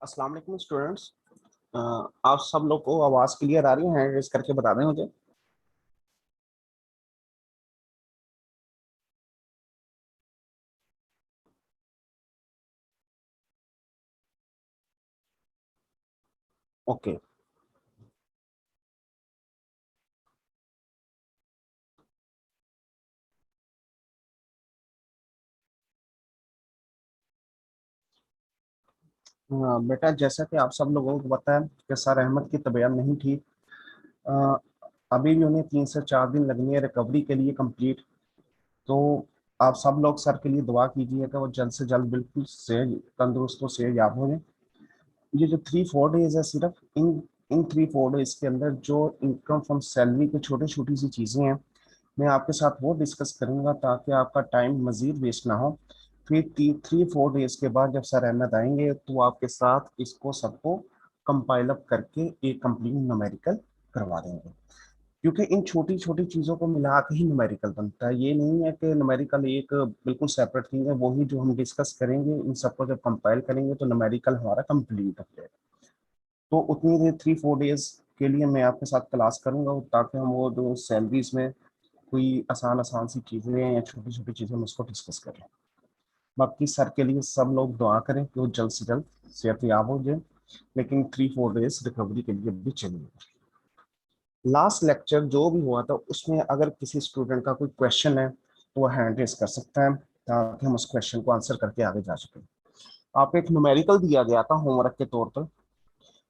अस्सलाम वालेकुम स्टूडेंट्स। आप सब लोग को आवाज क्लियर आ रही है? हैंड रेज करके बता दें मुझे। ओके। बेटा, जैसा कि आप सब लोगों को पता है कि सर अहमद की तबीयत नहीं ठीक। अ, अभी भी उन्हें 3 से 4 दिन लगनी है रिकवरी के लिए कंप्लीट। तो आप सब लोग सर के लिए दुआ कीजिए कि वो जल्द से जल्द बिल्कुल सेहत तंदुरुस्त और सेहतयाब हो जाए। ये जो 3-4 डेज है, सिर्फ इन इन 3-4 डेज के अंदर जो इनकम फ्रॉम सैलरी की छोटी छोटी सी चीज़ें हैं, मैं आपके साथ वो डिस्कस करूंगा ताकि आपका टाइम मजीद वेस्ट ना हो। फिर 3-4 डेज के बाद जब सर अहमद आएंगे तो आपके साथ इसको सबको कंपाइल अप करके एक कंप्लीट न्यूमेरिकल करवा देंगे। क्योंकि इन छोटी छोटी चीज़ों को मिला के ही न्यूमेरिकल बनता है। ये नहीं है कि न्यूमेरिकल एक बिल्कुल सेपरेट थिंग है। वही जो हम डिस्कस करेंगे इन सबको जब कंपाइल करेंगे तो न्यूमेरिकल हमारा कंप्लीट हो जाएगा। तो उतनी देर 3-4 डेज के लिए मैं आपके साथ क्लास करूंगा ताकि हम वो जो सैलरीज में कोई आसान आसान सी चीज़ें हैं या छोटी छोटी चीज़ें हम उसको डिस्कस करें। बाकी सर के लिए सब लोग दुआ करें कि वो जल्द से जल्द सेहतयाब हो जाए। लेकिन 3-4 डेज रिकवरी के लिए भी चाहिए। लास्ट लेक्चर जो भी हुआ था उसमें अगर किसी स्टूडेंट का कोई क्वेश्चन है तो वो हैंड रेस कर सकता है ताकि हम उस क्वेश्चन को आंसर करके आगे जा सकें। आप एक न्यूमेरिकल दिया गया था होमवर्क के तौर पर।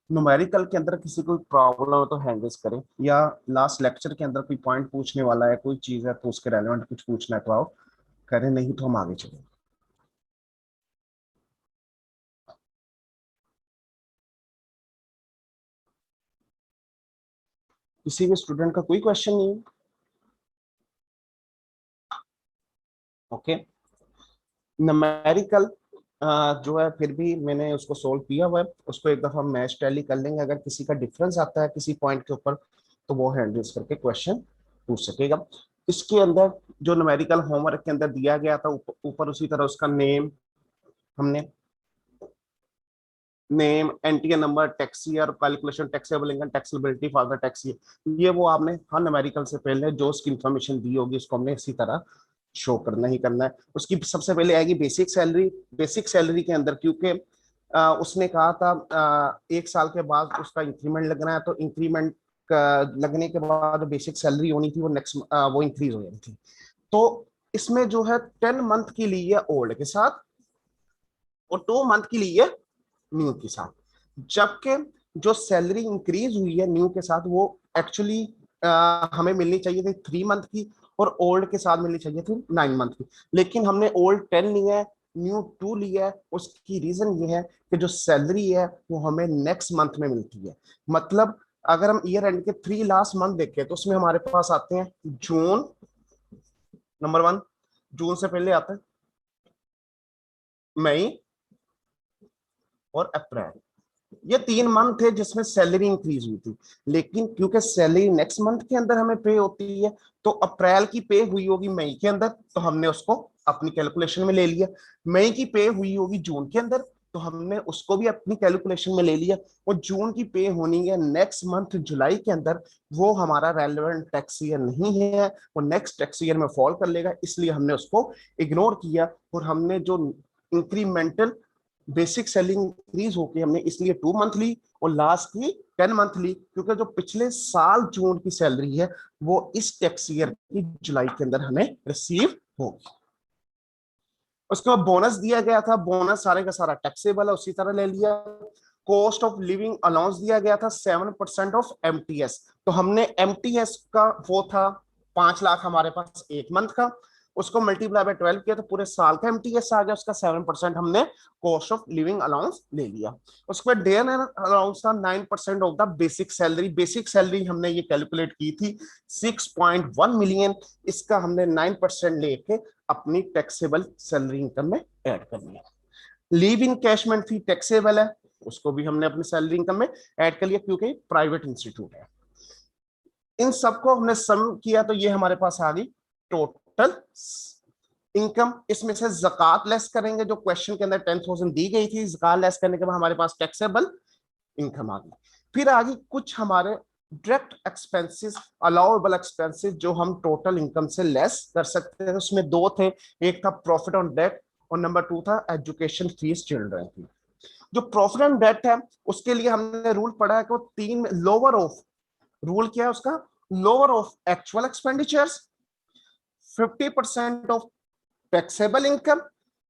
न्यूमेरिकल के अंदर किसी को प्रॉब्लम है तो हैंड रेस करें, या लास्ट लेक्चर के अंदर कोई पॉइंट पूछने वाला है, कोई चीज़ है तो उसके रेलेवेंट कुछ पूछना है तो आओ करें, नहीं तो हम आगे चलें। किसी भी स्टूडेंट का कोई क्वेश्चन नहीं है? ओके। न्यूमेरिकल जो है फिर भी मैंने उसको सोल्व किया हुआ है, उसको एक दफा मैच टैली कर लेंगे। अगर किसी का डिफरेंस आता है किसी पॉइंट के ऊपर तो वो हैंड रेज करके क्वेश्चन पूछ सकेगा। इसके अंदर जो न्यूमेरिकल होमवर्क के अंदर दिया गया था ऊपर उसी तरह उसका नेम, हमने name, NTA number, tax year, calculation taxable income, taxability for the tax year, ये वो आपने हर न्यूमेरिकल से पहले जो उसकी इंफॉर्मेशन दी होगी उसको हमने इसी तरह शो करना ही करना है। उसकी सबसे पहले आएगी बेसिक सैलरी। बेसिक सैलरी के अंदर क्योंकि उसने कहा था 1 साल के बाद उसका इंक्रीमेंट लगना है, तो इंक्रीमेंट लगने के बाद बेसिक सैलरी होनी थी वो नेक्स्ट वो इंक्रीज हो रही थी। तो इसमें जो है 10 मंथ की ली है ओल्ड के साथ और 2 मंथ की ली है न्यू के साथ। जबकि जो सैलरी इंक्रीज हुई है न्यू के साथ वो एक्चुअली हमें मिलनी चाहिए थी 3 मंथ की, और ओल्ड के साथ मिलनी चाहिए थी 9 मंथ की। लेकिन हमने ओल्ड 10 लिया है, न्यू 2 लिया है। उसकी रीजन ये है कि जो सैलरी है वो हमें नेक्स्ट मंथ में मिलती है। मतलब अगर हम ईयर एंड के 3 लास्ट मंथ देखें तो उसमें हमारे पास आते हैं जून, नंबर 1। जून से पहले आता है मई और अप्रैल। ये 3 मंथ थे जिसमें सैलरी इंक्रीज हुई थी। लेकिन क्योंकि सैलरी नेक्स्ट मंथ के अंदर हमें पे होती है तो अप्रैल की पे हुई होगी मई के अंदर, तो हमने उसको अपनी कैलकुलेशन में ले लिया। मई की पे हुई होगी जून के अंदर तो हमने उसको भी अपनी कैलकुलेशन में ले लिया। और जून की पे होनी है नेक्स्ट मंथ जुलाई के अंदर, वो हमारा रेलेवेंट टैक्स ईयर नहीं है, वो नेक्स्ट टैक्स ईयर में फॉल कर लेगा, इसलिए हमने उसको इग्नोर किया। और हमने जो इंक्रीमेंटल बेसिक सेलिंग इंक्रीज होके हमने इसलिए 2 मंथ ली और लास्ट की 10 मंथ ली, क्योंकि जो पिछले साल जून की सैलरी है वो इस टैक्स ईयर की जुलाई के अंदर हमें रिसीव होगी। उसके बाद बोनस दिया गया था, बोनस सारे का सारा टैक्सेबल है, उसी तरह ले लिया। कॉस्ट ऑफ लिविंग अलाउंस दिया गया था 7% ऑफ एमटीएस। तो हमने एमटीएस का वो था 5 लाख हमारे पास 1 मंथ का, उसको मल्टीप्लाई बाय 12 किया तो पूरे साल का एमटीएस आ गया। उसका 7% हमने कॉस्ट ऑफ लिविंग अलाउंस ले लिया। उसके बाद डे एंड अलाउंस था 9% of the basic salary. Basic salary हमने ये कैलकुलेट की थी 6.1 मिलियन। इसका हमने 9% लेके अपनी टैक्सेबल सैलरी इनकम में ऐड कर लिया। लीव इन कैशमेंट फी टैक्सेबल है, उसको भी हमने अपनी सैलरी इनकम में ऐड कर लिया क्योंकि प्राइवेट इंस्टीट्यूट है। इन सबको हमने सम किया तो ये हमारे पास आ गई टोटल इनकम, इसमें से ज़कात लेस करेंगे, जो क्वेश्चन के अंदर 10,000 दी गई थी, ज़कात लेस करने के बाद हमारे पास टैक्सेबल इनकम आ गई। फिर आगे कुछ हमारे डायरेक्ट एक्सपेंसेस, अलाउएबल एक्सपेंसेस जो हम टोटल इनकम से लेस कर सकते हैं, उसमें दो थे, एक था प्रॉफिट ऑन डेट और नंबर 2 था एजुकेशन फीस चिल्ड्रन की। जो प्रॉफिट ऑन डेट है उसके लिए हमने रूल पढ़ा है कि वो 3 लोअर ऑफ, रूल क्या है उसका, lower of actual expenditures, 50% of taxable income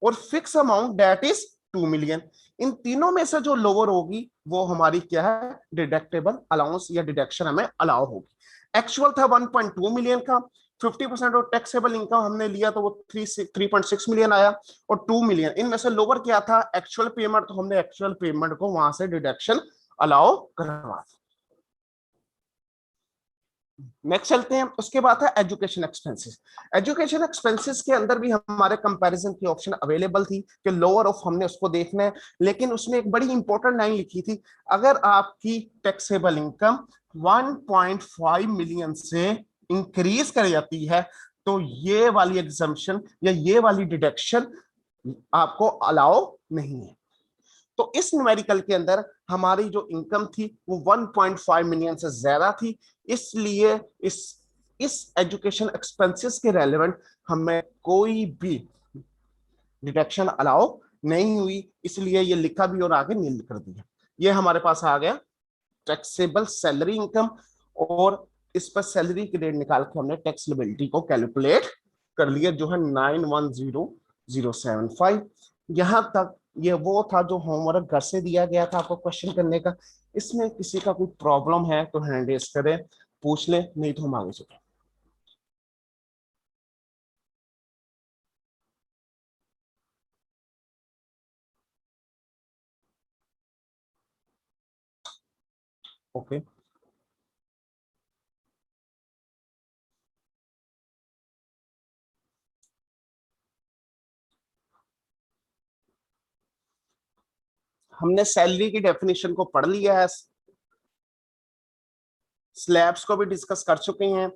और fix amount that is 2 million. इन तीनों में से जो लोअर होगी वो हमारी क्या है, डिडक्टेबल अलाउंस या डिडक्शन हमें अलाउ होगी। एक्चुअल था 1.2 मिलियन का, 50% ऑफ टैक्सेबल इनकम हमने लिया तो वो 3.6 मिलियन आया, और 2 मिलियन इनमें से लोअर क्या था, एक्चुअल पेमेंट, तो हमने एक्चुअल पेमेंट को वहां से डिडक्शन अलाउ करवा। नेक्स्ट चलते हैं, उसके बाद है एजुकेशन एक्सपेंसेस। एजुकेशन एक्सपेंसेस के अंदर भी हमारे कंपैरिजन की ऑप्शन अवेलेबल थी कि लोअर ऑफ हमने उसको देखना है, लेकिन उसमें एक बड़ी इंपॉर्टेंट लाइन लिखी थी, अगर आपकी टैक्सेबल इनकम 1.5 मिलियन से इंक्रीज कर जाती है तो ये वाली एग्जम्पशन या ये वाली डिडक्शन आपको अलाउ नहीं है। तो इस न्यूमेरिकल के अंदर हमारी जो इनकम थी वो 1.5 मिलियन से ज्यादा थी, इसलिए इस एजुकेशन एक्सपेंसेस के रेलेवेंट हमें कोई भी डिडक्शन अलाउ नहीं हुई, इसलिए ये लिखा भी और आगे नील कर दिया। ये हमारे पास आ गया टैक्सेबल सैलरी इनकम, और इस पर सैलरी की रेट निकाल के हमने टैक्स लिबिलिटी को कैलकुलेट कर लिया जो है 910075। यहां तक ये वो था जो होमवर्क घर से दिया गया था आपको क्वेश्चन करने का। इसमें किसी का कोई प्रॉब्लम है तो हैंड रेज करें, पूछ ले, नहीं तो हम आगे चलें। ओके, हमने सैलरी की डेफिनेशन को पढ़ लिया है, स्लैब्स को भी डिस्कस कर चुके हैं,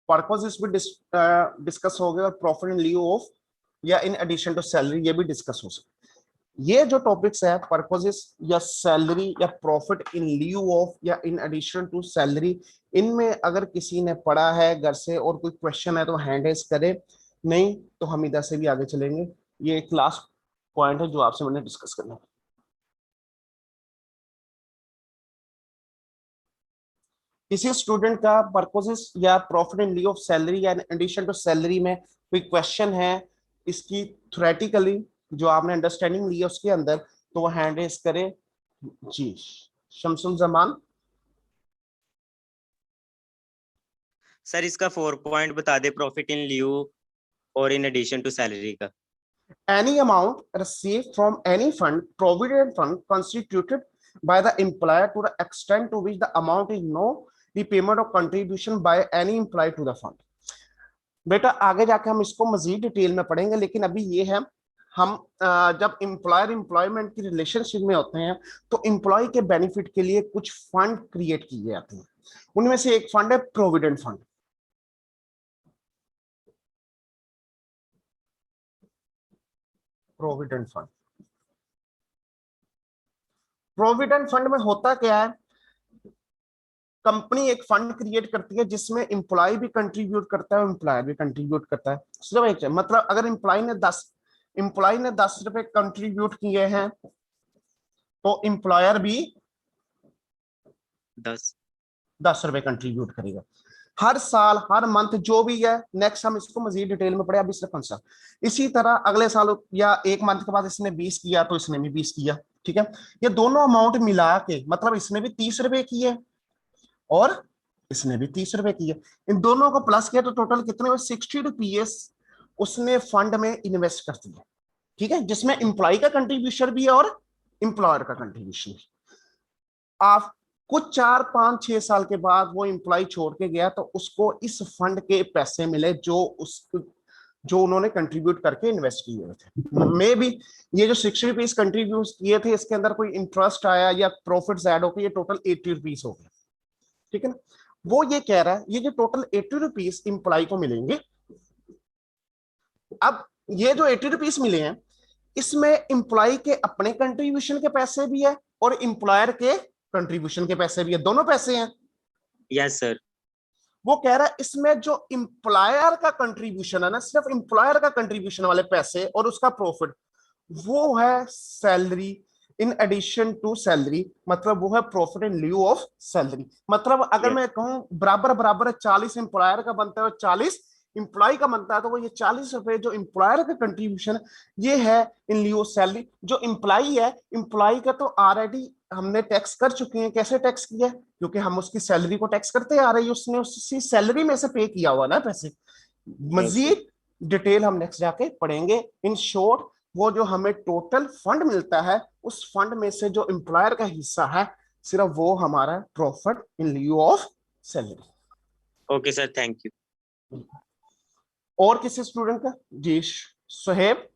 पर्पसेस भी डिस्कस हो गए, और प्रॉफिट इन लिeu ऑफ या इन एडिशन टू सैलरी ये भी डिस्कस हो सकते। ये जो टॉपिक्स है पर्पसेस या सैलरी या प्रॉफिट इन लिeu ऑफ या इन एडिशन टू सैलरी, इनमें अगर किसी ने पढ़ा है घर से और कोई क्वेश्चन है तो हैंड रेज करे, नहीं तो हम इधर से भी आगे चलेंगे। ये एक लास्ट पॉइंट है जो आपसे मैंने डिस्कस करना है। किसी स्टूडेंट का पर्पसेस या प्रॉफिट इन लिeu ऑफ सैलरी या इन एडिशन टू सैलरी में कोई क्वेश्चन है, इसकी थ्योरेटिकली जो आपने अंडरस्टैंडिंग ली है उसके अंदर, तो वो हैंड रेज करें जी। शमसुल जमान। सर इसका 4 पॉइंट बता दे, प्रॉफिट इन लिeu और इन एडिशन टू सैलरी का। Any amount received from any fund, provident fund constituted by the employer to the extent to which the amount is no repayment of contribution by any employee to the fund। बेटा आगे जाके हम इसको मजीद detail में पढ़ेंगे, लेकिन अभी ये है, हम जब एम्प्लॉयर एम्प्लॉयमेंट की रिलेशनशिप में होते हैं तो एम्प्लॉय के बेनिफिट के लिए कुछ फंड क्रिएट किए जाते हैं। उनमें से एक फंड है provident fund. Provident fund, provident fund में होता क्या है, कंपनी एक फंड क्रिएट करती है जिसमें एम्प्लॉय भी कंट्रीब्यूट करता है और एम्प्लॉयर भी कंट्रीब्यूट करता है। सिर्फ एक मतलब अगर एम्प्लॉय ने 10 रुपए कंट्रीब्यूट किए हैं तो एम्प्लॉयर भी 10 रुपए कंट्रीब्यूट करेगा हर साल, हर मंथ, जो भी है। नेक्स्ट हम इसको मजीद डिटेल में पढ़े, अभी सिर्फ कंसेप्ट। इसी तरह अगले साल या एक मंथ के बाद इसने 20 किया तो इसने भी 20 किया, ठीक है। ये दोनों अमाउंट मिला के मतलब इसने भी 30 रुपए किए और इसने भी 30 रुपए किए, इन दोनों को प्लस किया तो टोटल कितने हुए, 60 रुपीस उसने फंड में इन्वेस्ट कर दिया, ठीक है, जिसमें एम्प्लॉय का कंट्रीब्यूशन भी है और एम्प्लॉयर का कंट्रीब्यूशन भी। आप कुछ 4 5 6 साल के बाद वो एम्प्लॉय छोड़ के गया तो उसको इस फंड के पैसे मिले जो उन्होंने कंट्रीब्यूट करके इन्वेस्ट किए हुए थे। मे बी ये जो 60 रुपीज कंट्रीब्यूट किए थे इसके अंदर कोई इंटरेस्ट आया या प्रॉफिट्स ऐड होकर ये टोटल 80 रुपीज हो गया, ठीक है ना। वो ये कह रहा है ये जो टोटल 80 रुपीज इंप्लॉय को मिलेंगे, अब ये जो 80 रुपीज मिले हैं इसमें इंप्लॉय के अपने कंट्रीब्यूशन के पैसे भी है और इंप्लॉयर के कंट्रीब्यूशन के पैसे भी है, दोनों पैसे हैं। Yes sir. वो कह रहा है इसमें जो इंप्लॉयर का कंट्रीब्यूशन है ना, सिर्फ इंप्लॉयर का कंट्रीब्यूशन वाले पैसे और उसका प्रॉफिट, वो है salary in addition to salary, मतलब वो है profit in lieu of salary. मतलब अगर Yes. मैं कहूं बराबर बराबर 40 इंप्लॉयर का बनता है और 40 इंप्लॉय का बनता है, तो वो ये 40 रुपए जो इंप्लॉयर का कंट्रीब्यूशन ये है इन ल्यू ऑफ सैलरी। जो इंप्लॉय है, इंप्लॉय का तो ऑलरेडी हमने टैक्स कर चुके हैं। कैसे टैक्स किया है? क्योंकि हम उसकी सैलरी को टैक्स करते आ रहे हैं, उसने उसकी सैलरी में से पे किया हुआ ना पैसे। Yes, sir. मजीद डिटेल हम नेक्स्ट जाके पढ़ेंगे। इन शॉर्ट वो जो हमें टोटल फंड मिलता है उस फंड में से जो एम्प्लॉयर का हिस्सा है सिर्फ वो हमारा profit in लिeu of salary. Okay, sir. Thank you. और किसी स्टूडेंट का? जी सुहेब।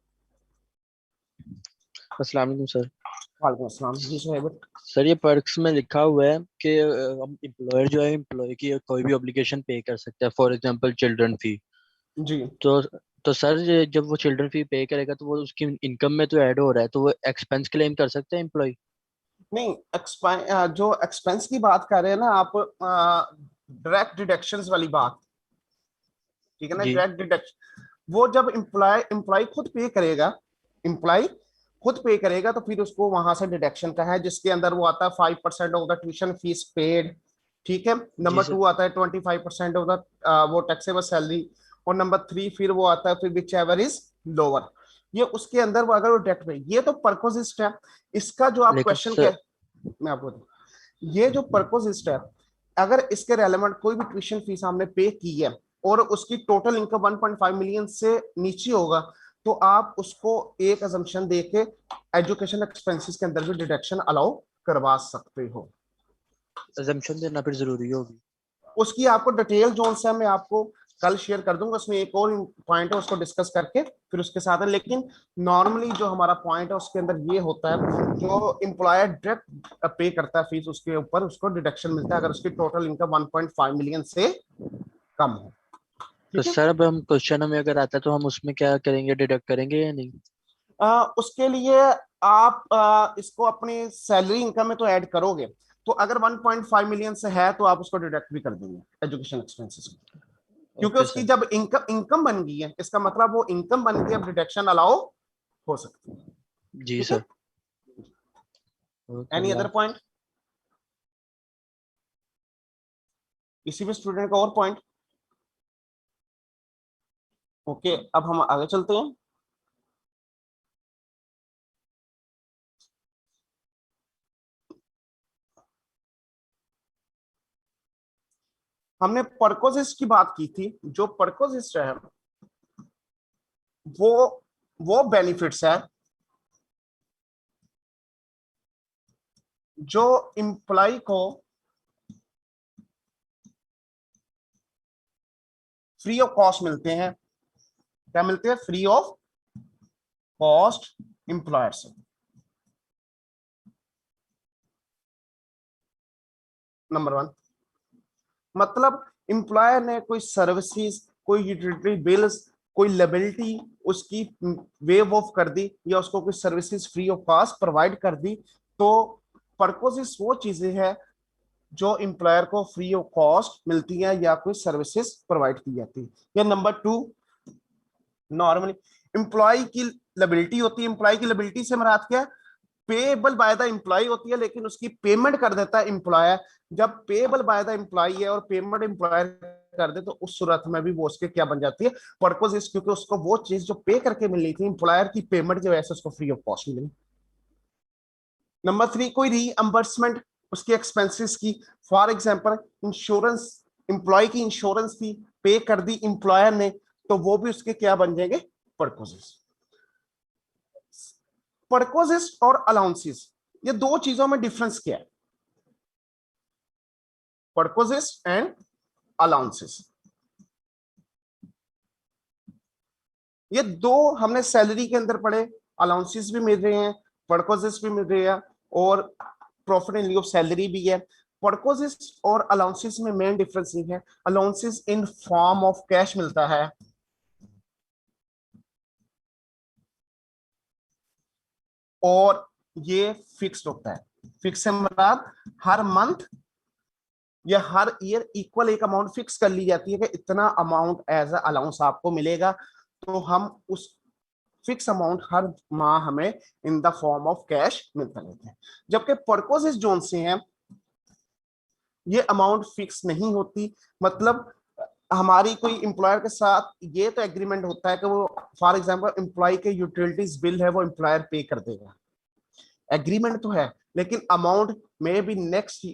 अस्सलाम वालेकुम सर। वालेकुम अस्सलाम। जी सुहेब। सर ये पर्क्स में लिखा हुआ है कि हम एम्प्लॉयर जो है एम्प्लॉय की कोई भी ऑब्लिगेशन पे कर सकता है, फॉर एग्जांपल चिल्ड्रन फी। जी तो सर जब वो चिल्ड्रन फी पे करेगा तो वो उसकी इनकम में तो ऐड हो रहा है, तो वो एक्सपेंस क्लेम कर सकता है एम्प्लॉय? नहीं, जो एक्सपेंस की बात कर रहे हैं ना आप, डायरेक्ट डिडक्शंस वाली बात, ठीक है ना, जी डायरेक्ट डिडक्शन, वो जब एम्प्लॉय खुद पे करेगा, एम्प्लॉय खुद पे करेगा तो फिर उसको वहां से डिडक्शन का है जिसके अंदर वो आता है 5% of the tuition fees paid, ठीक है। जी नंबर सर। 2 आता है 25% ऑफ द वो टैक्सेबल सैलरी, और नंबर 3 फिर वो आता है फिर विच एवर इज लोअर, ये उसके अंदर वो अगर वो डेट में, ये तो परकोजिस्ट है। इसका जो आप लेकिन क्वेश्चन सर के, मैं आपको ये जो परकोजिस्ट है, अगर इसके रेलेवेंट कोई भी ट्यूशन फीस हमने पे की है और उसकी टोटल इनकम 1.5 मिलियन से नीचे होगा तो आप उसको एक अजम्पशन देके एजुकेशन एक्सपेंसेस के अंदर भी डिडक्शन अलाउ करवा सकते हो। अजम्पशन देना फिर जरूरी होगी? उसकी आपको डिटेल जोन से मैं आपको कल शेयर कर दूंगा, उसमें एक और पॉइंट है उसको डिस्कस करके फिर उसके साथ है। लेकिन नॉर्मली जो हमारा पॉइंट है उसके अंदर ये होता है जो एम्प्लॉयर डायरेक्ट पे करता है फीस उसके ऊपर उसको डिडक्शन मिलता है अगर उसकी टोटल इनकम 1.5 मिलियन से कम हो। तो ठीक है। सर अब हम क्वेश्चन में अगर आता है तो हम उसमें क्या करेंगे, डिडक्ट करेंगे या नहीं? उसके लिए आप इसको अपनी सैलरी इनकम में तो ऐड करोगे, तो अगर 1.5 मिलियन से है तो आप उसको डिडक्ट भी कर देंगे एजुकेशन एक्सपेंसेस, क्योंकि ओके उसकी सर। जब इनकम बन गई है इसका मतलब वो इनकम बन गई, अब डिडक्शन अलाउ हो सकती है। जी ठीक है। सर। ओके, एनी अल्लाह अदर हाफ़िज़। पॉइंट? इसी में स्टूडेंट का और पॉइंट? ओके, अब हम आगे चलते हैं। हमने परकोजिस्ट की बात की थी। जो परकोजिस्ट है वो वो बेनिफिट्स है जो इंप्लॉय को फ्री ऑफ कॉस्ट मिलते हैं। क्या मिलते हैं? फ्री ऑफ कॉस्ट इंप्लॉयर से। नंबर 1, मतलब इंप्लॉयर ने कोई सर्विसेज, कोई यूटिलिटी बिल्स, कोई लायबिलिटी उसकी वेव ऑफ कर दी या उसको कोई services free of cost provide कर दी, तो परकोजिस वो चीजें हैं जो इंप्लॉयर को फ्री ऑफ कॉस्ट मिलती है या कोई सर्विसेज प्रोवाइड की जाती है। या नंबर 2, नॉर्मली इंप्लॉय की लायबिलिटी होती है। इंप्लॉय की लायबिलिटी से मुराद क्या है? पेएबल बाय द एम्प्लॉय होती है लेकिन उसकी पेमेंट कर देता है एम्प्लॉयर। जब पेएबल बाय द एम्प्लॉय है और पेमेंट एम्प्लॉयर कर दे तो उस सूरत में भी वो उसके क्या बन जाती है? परकोजिस, क्योंकि उसको वो चीज जो पे करके मिल रही थी एम्प्लॉयर की पेमेंट की वजह से उसको फ्री ऑफ कॉस्ट मिली। नंबर 3, कोई रीअम्बर्समेंट उसके एक्सपेंसेस की, फॉर एग्जांपल इंश्योरेंस, एम्प्लॉय की इंश्योरेंस की पे कर दी एम्प्लॉयर ने, तो वो भी उसके क्या बन जाएंगे? परकोजिस। परकोजिस और अलाउंसेस, ये दो चीजों में डिफरेंस क्या है? परकोजिस एंड अलाउंसेस, ये दो हमने सैलरी के अंदर पढ़े। अलाउंसेस भी मिल रहे हैं, परकोजिस भी मिल रहे हैं और प्रॉफिट इन लिeu ऑफ सैलरी भी है। परकोजिस और अलाउंसेस में मेन डिफरेंस ये है, allowances in form of cash मिलता है, और ये फिक्स्ड होता है। फिक्स से मुराद हर मंथ या हर ईयर इक्वल एक अमाउंट फिक्स कर ली जाती है कि इतना अमाउंट एज अ अलाउंस आपको मिलेगा, तो हम उस फिक्स अमाउंट हर माह हमें इन द फॉर्म ऑफ कैश मिलता रहता है। जबकि परकोजिस जोन से हैं, ये अमाउंट फिक्स नहीं होती, मतलब हमारी कोई एम्प्लॉयर के साथ ये तो एग्रीमेंट होता है कि वो फॉर एग्जांपल एम्प्लॉय के यूटिलिटीज बिल है वो एम्प्लॉयर पे कर देगा, एग्रीमेंट तो है, लेकिन अमाउंट में भी नेक्स्ट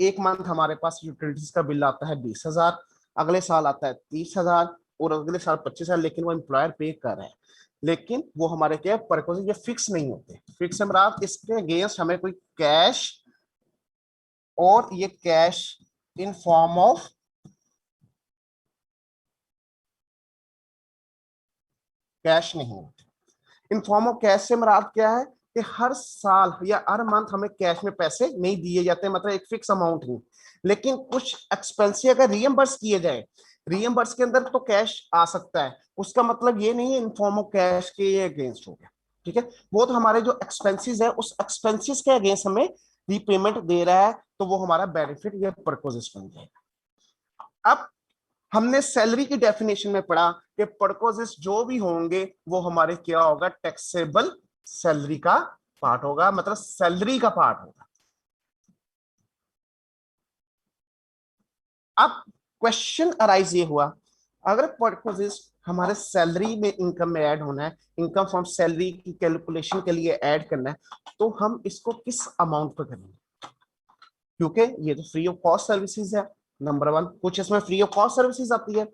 एक मंथ हमारे पास यूटिलिटीज का बिल आता है 20,000, अगले साल आता है 30,000 और अगले साल 25,000, लेकिन वो एम्प्लॉयर पे कर रहा है, लेकिन वो हमारे क्या परकोजिस ये फिक्स नहीं होते। फिक्स मतलब इसके अगेंस्ट हमें कोई कैश, और ये cash in form of cash नहीं होती। इन फॉर्म ऑफ कैश से मुराद क्या है कि हर साल या हर मंथ हमें कैश में पैसे नहीं दिए जाते, मतलब एक फिक्स अमाउंट नहीं, लेकिन कुछ एक्सपेंसिव अगर रीएम्बर्स किए जाए, रीएम्बर्स के अंदर तो कैश आ सकता है, उसका मतलब ये नहीं है इन फॉर्म ऑफ कैश के अगेंस्ट हो गया, ठीक है। वो तो हमारे जो एक्सपेंसेस है उस एक्सपेंसेस के अगेंस्ट हमें रीपेमेंट दे रहा है, तो वो हमारा बेनिफिट या परकोजिस बन जाएगा। अब हमने सैलरी की डेफिनेशन में पढ़ा कि परकोजिस जो भी होंगे वो हमारे क्या होगा, टैक्सेबल सैलरी का पार्ट होगा, मतलब सैलरी का पार्ट होगा। अब क्वेश्चन अराइज ये हुआ, अगर परकोजिस हमारे सैलरी में इनकम में ऐड होना है, इनकम फ्रॉम सैलरी की कैलकुलेशन के लिए ऐड करना है, तो हम इसको किस अमाउंट पर करेंगे, क्योंकि ये तो फ्री ऑफ कॉस्ट सर्विसेज है नंबर वन, कुछ इसमें फ्री ऑफ कॉस्ट सर्विसेज आती है,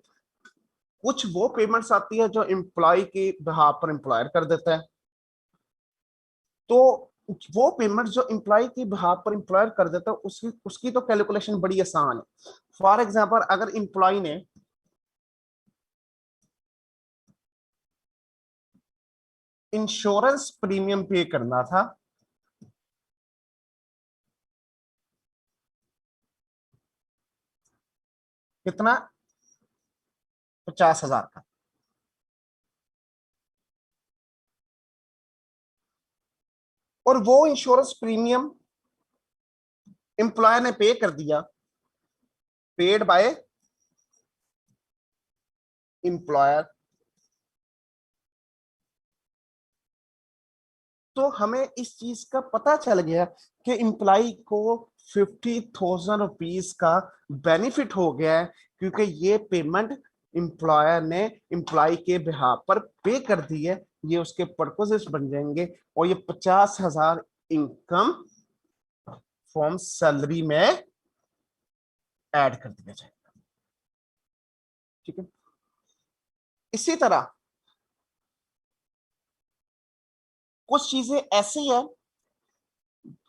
कुछ वो पेमेंट्स आती है जो एम्प्लॉय के बिहाफ पर एम्प्लॉयर कर देता है, तो वो पेमेंट जो एम्प्लॉय के बिहाफ पर एम्प्लॉयर कर देता है उसकी तो कैलकुलेशन बड़ी आसान है। फॉर एग्जांपल अगर एम्प्लॉय ने इंश्योरेंस प्रीमियम पे करना था, कितना, 50,000 का, और वो इंश्योरेंस प्रीमियम एम्प्लॉयर ने पे कर दिया, पेड बाय एम्प्लॉयर, तो हमें इस चीज का पता चल गया कि एम्प्लॉय को 50,000 रुपीज का बेनिफिट हो गया है, क्योंकि ये पेमेंट एम्प्लॉयर ने एम्प्लॉय के बिहाफ पर पे कर दी है, ये उसके परकोजिस बन जाएंगे, और ये 50,000 इनकम फ्रॉम सैलरी में ऐड कर दिया जाएगा, ठीक है। इसी तरह कुछ चीजें ऐसी है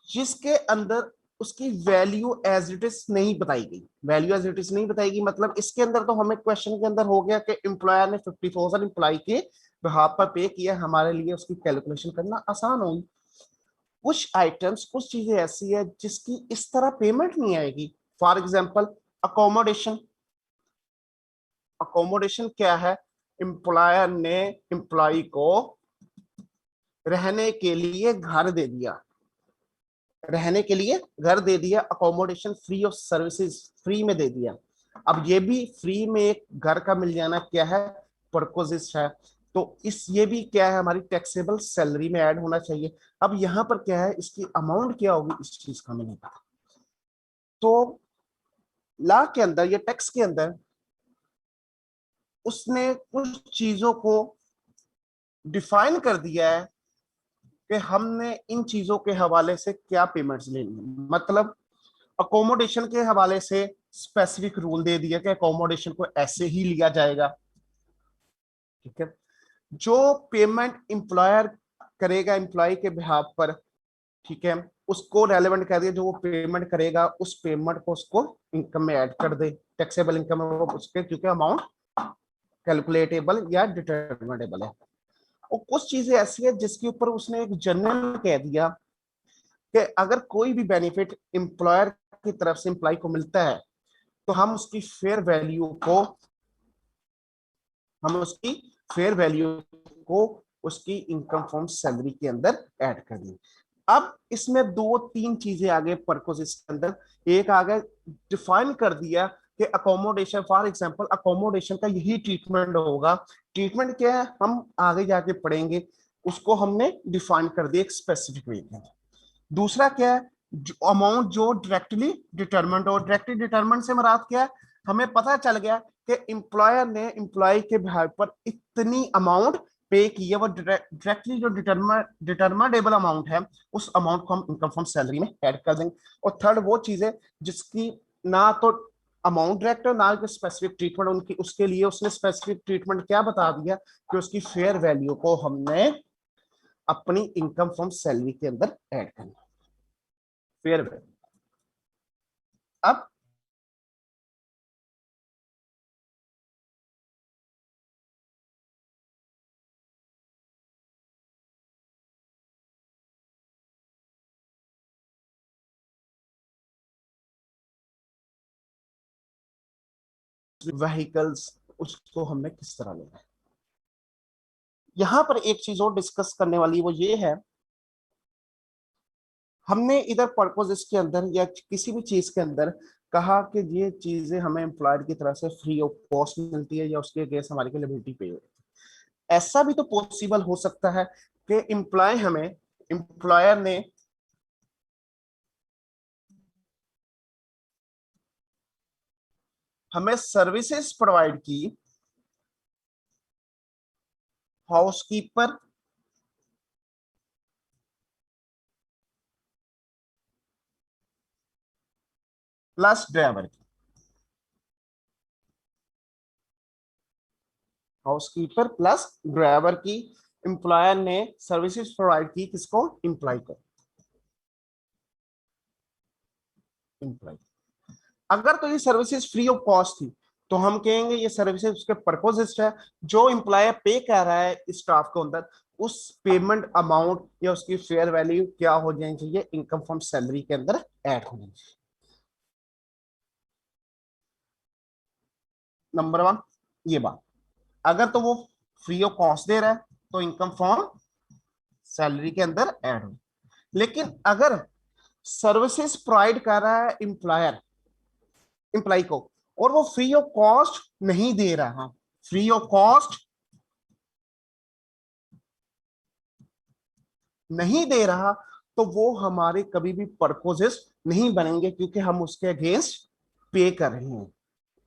जिसके अंदर उसकी वैल्यू एज इट इज नहीं बताई गई, वैल्यू एज इट इज नहीं बताई गई, मतलब इसके अंदर तो हमें क्वेश्चन के अंदर हो गया कि एम्प्लॉयर ने 50,000 एम्प्लॉय के बिहाफ पर पे किया, हमारे लिए उसकी कैलकुलेशन करना आसान होगी। कुछ आइटम्स, कुछ चीजें ऐसी है जिसकी इस तरह पेमेंट नहीं आएगी, फॉर एग्जाम्पल अकोमोडेशन। अकोमोडेशन क्या है, एम्प्लॉयर ने एम्प्लॉय को रहने के लिए घर दे दिया, रहने के लिए घर दे दिया, accommodation free of services, free में दे दिया। अब ये भी फ्री में एक घर का मिल जाना क्या है, परकोजिस है, तो इस ये भी क्या है, हमारी टैक्सेबल सैलरी में ऐड होना चाहिए। अब यहाँ पर क्या है, इसकी अमाउंट क्या होगी इस चीज का हमें नहीं पता, तो लॉ के अंदर या टैक्स के अंदर उसने कुछ चीजों को डिफाइन कर दिया है कि हमने इन चीजों के हवाले से क्या पेमेंट्स लेनी है, मतलब अकोमोडेशन के हवाले से स्पेसिफिक रूल दे दिया कि अकोमोडेशन को ऐसे ही लिया जाएगा, ठीक है। जो पेमेंट एम्प्लॉयर करेगा एम्प्लॉय के बिहाफ पर, ठीक है, उसको रेलेवेंट कर दिया, जो वो पेमेंट करेगा उस पेमेंट को उसको इनकम में ऐड कर दे, टैक्सेबल इनकम में वो उसके क्योंकि अमाउंट कैलकुलेटेबल या डिटरमिनेबल है। और कुछ चीजें ऐसी है जिसके ऊपर उसने एक जनरल कह दिया कि अगर कोई भी बेनिफिट एम्प्लॉयर की तरफ से एम्प्लॉय को मिलता है तो हम उसकी फेयर वैल्यू को उसकी इनकम फ्रॉम सैलरी के अंदर ऐड कर देंगे। अब इसमें दो तीन चीजें आगे परकोसिस के अंदर, एक आगे डिफाइन कर दिया कि अकोमोडेशन, फॉर एग्जांपल अकोमोडेशन का यही ट्रीटमेंट होगा। ट्रीटमेंट क्या है हम आगे जाके पढ़ेंगे, उसको हमने डिफाइन कर दिया एक स्पेसिफिक वे में। दूसरा क्या है, अमाउंट जो डायरेक्टली डिटरमेंट, और डायरेक्टली डिटरमेंट से मुराद क्या है, हमें पता चल गया कि एम्प्लॉयर ने एम्प्लॉय के बिहाफ पर इतनी अमाउंट पे की है, वो डायरेक्टली जो डिटरमिनेबल अमाउंट है उस अमाउंट को हम इनकम फ्रॉम सैलरी में ऐड कर देंगे। और थर्ड वो चीज है जिसकी ना तो अमाउंट डायरेक्ट है ना स्पेसिफिक ट्रीटमेंट, उनकी उसके लिए उसने स्पेसिफिक ट्रीटमेंट क्या बता दिया कि उसकी फेयर वैल्यू को हमने अपनी इनकम फ्रॉम सैलरी के अंदर ऐड करना, फेयर वैल्यू। अब व्हीकल्स, उसको हमने किस तरह लेना है। यहां पर एक चीज और डिस्कस करने वाली वो ये है, हमने इधर पर्पस के अंदर या किसी भी चीज के अंदर कहा कि ये चीजें हमें एम्प्लॉयर की तरफ से फ्री ऑफ कॉस्ट मिलती है या उसके अगेंस्ट हमारी को लिबिलिटी पे होती है। ऐसा भी तो पॉसिबल हो सकता है कि एम्प्लॉयर ने हमें सर्विसेज प्रोवाइड की, हाउसकीपर प्लस ड्राइवर की, हाउसकीपर प्लस ड्राइवर की एम्प्लॉयर ने सर्विसेज प्रोवाइड की, किसको, एम्प्लॉय को, एम्प्लॉय। अगर तो ये सर्विसेज फ्री ऑफ कॉस्ट थी तो हम कहेंगे ये सर्विसेज उसके पर्पस है, जो एम्प्लॉयर पे कर रहा है स्टाफ के अंदर उस पेमेंट अमाउंट या उसकी फेयर वैल्यू क्या हो जानी चाहिए, इनकम फ्रॉम सैलरी के अंदर ऐड होनी चाहिए। नंबर वन ये बात, अगर तो वो फ्री ऑफ कॉस्ट दे रहा है तो इनकम फ्रॉम सैलरी के अंदर ऐड हो। लेकिन अगर सर्विसेज प्रोवाइड कर रहा है एम्प्लॉयर एम्प्लॉय को और वो फ्री ऑफ कॉस्ट नहीं दे रहा, फ्री ऑफ कॉस्ट नहीं दे रहा, तो वो हमारे कभी भी पर्पसेस नहीं बनेंगे क्योंकि हम उसके अगेंस्ट पे कर रहे हैं,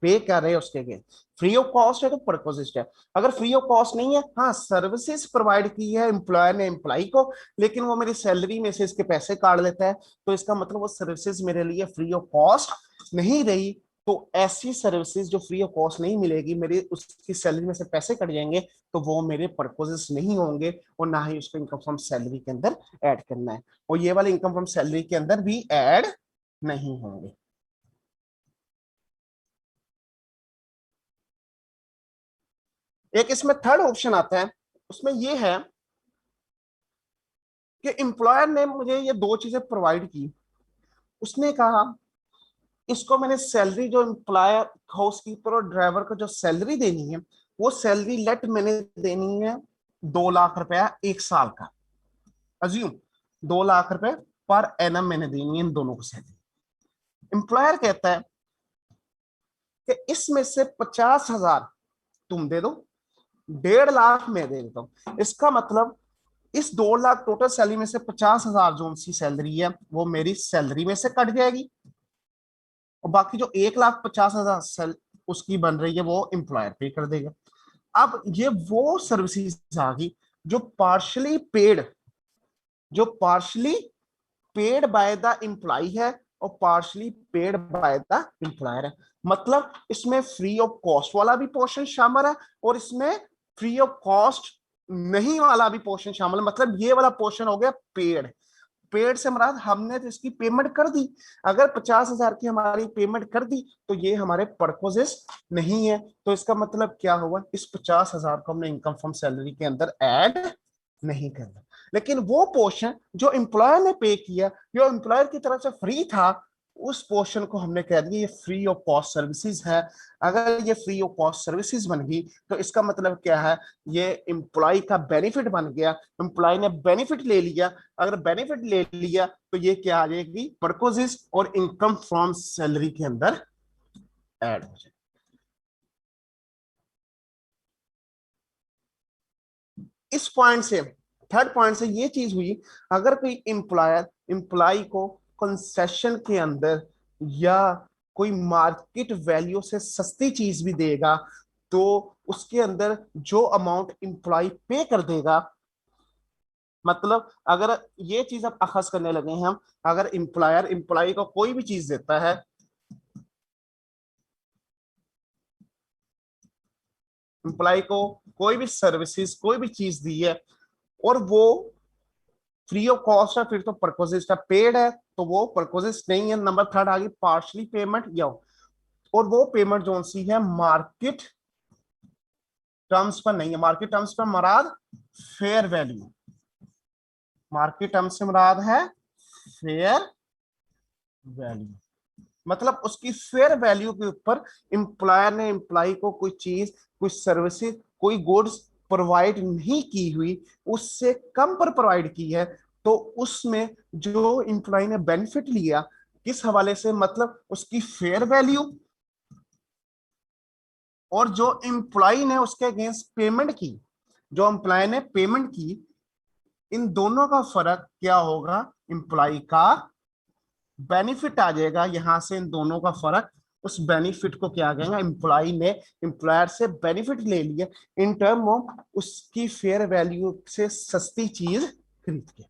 पे कर रहे हैं उसके अगेंस्ट। फ्री ऑफ कॉस्ट है तो पर्पसेस है। अगर फ्री ऑफ कॉस्ट नहीं है, हाँ सर्विसेज प्रोवाइड की है एम्प्लॉयर ने एम्प्लॉय को, लेकिन वो मेरी सैलरी में से इसके पैसे काट लेता है, तो इसका मतलब वो सर्विसेज मेरे लिए फ्री ऑफ कॉस्ट नहीं रही। तो ऐसी सर्विसेज जो फ्री ऑफ कॉस्ट नहीं मिलेगी, मेरी उसकी सैलरी में से पैसे कट जाएंगे, तो वो मेरे पर्पसेस नहीं होंगे और ना ही उसको इनकम फ्रॉम सैलरी के अंदर ऐड करना है, और ये वाले इनकम फ्रॉम सैलरी के अंदर भी ऐड नहीं होंगे। एक इसमें थर्ड ऑप्शन आता है, उसमें ये है कि एम्प्लॉयर ने मुझे ये दो चीजें प्रोवाइड की, उसने कहा इसको मैंने सैलरी जो एम्प्लॉयर हाउसकीपर और ड्राइवर को जो सैलरी देनी है वो सैलरी लेट मैंने देनी है 2 लाख रुपया एक साल का, अज्यूम 2 लाख रुपए पर एनम मैंने देनी है इन दोनों को सैलरी। एम्प्लॉयर कहता है कि इसमें से 50,000 तुम दे दो, 1.5 लाख मैं दे देता हूं। इसका मतलब इस 2 लाख टोटल सैलरी में से 50,000 जो उनकी सैलरी है वो मेरी सैलरी में से कट जाएगी, और बाकी जो 1,50,000 उसकी बन रही है वो एम्प्लॉयर पे कर देगा। अब ये वो सर्विसेज आ गई जो partially paid by the employee है और partially paid by the employer है। मतलब इसमें फ्री ऑफ कॉस्ट वाला भी पोर्शन शामिल है और इसमें फ्री ऑफ कॉस्ट नहीं वाला भी पोर्शन शामिल है। मतलब ये वाला पोर्शन हो गया पेड, पेड से मुराद हमने तो इसकी पेमेंट कर दी। अगर 50,000 की हमारी पेमेंट कर दी तो ये हमारे पर्पसेस नहीं है, तो इसका मतलब क्या हुआ, इस 50,000 को हमने इनकम फ्रॉम सैलरी के अंदर ऐड नहीं करना। लेकिन वो पोर्शन जो एम्प्लॉयर ने पे किया, जो एम्प्लॉयर की तरफ से फ्री था, उस पोर्शन को हमने कह दिया ये फ्री ऑफ कॉस्ट सर्विसेज है। अगर ये फ्री ऑफ कॉस्ट सर्विसेज बन गई तो इसका मतलब क्या है, ये एम्प्लॉय का बेनिफिट बन गया, एम्प्लॉय ने बेनिफिट ले लिया। अगर बेनिफिट ले लिया तो ये क्या आ जाएगी, परकोजिस और इनकम फ्रॉम सैलरी के अंदर ऐड हो जाएगी। इस पॉइंट से, थर्ड पॉइंट से ये चीज हुई, अगर कोई एम्प्लॉयर एम्प्लॉय को कंसेशन के अंदर या कोई मार्केट वैल्यू से सस्ती चीज भी देगा तो उसके अंदर जो अमाउंट एम्प्लॉय पे कर देगा, मतलब अगर ये चीज अब अखज करने लगे हैं हम, अगर एम्प्लॉयर एम्प्लॉय को कोई भी चीज देता है, एम्प्लॉय को कोई भी सर्विसेज कोई भी चीज दी है और वो फ्री ऑफ कॉस्ट है, फिर तो परकोजिस का पेड है, तो वो परकोजिस नहीं है। नंबर थर्ड आ गई पार्शली पेमेंट, या और वो पेमेंट जो सी है मार्केट टर्म्स पर नहीं है। मार्केट टर्म्स पर मुराद फेयर वैल्यू, मार्केट टर्म्स से मुराद है फेयर वैल्यू, मतलब उसकी फेयर वैल्यू के ऊपर एम्प्लॉयर ने एम्प्लॉय को कोई चीज कोई सर्विसेज कोई गुड्स प्रोवाइड नहीं की हुई, उससे कम पर प्रोवाइड की है, तो उसमें जो एम्प्लॉय ने बेनिफिट लिया किस हवाले से, मतलब उसकी फेयर वैल्यू और जो एम्प्लॉय ने उसके अगेंस्ट पेमेंट की, जो एम्प्लॉय ने पेमेंट की, इन दोनों का फर्क क्या होगा, एम्प्लॉय का बेनिफिट आ जाएगा। यहां से इन दोनों का फर्क, उस बेनिफिट को क्या कहेंगे, एम्प्लॉय ने एम्प्लॉयर से बेनिफिट ले लिया इन टर्म ऑफ उसकी फेयर वैल्यू से सस्ती चीज खरीद के।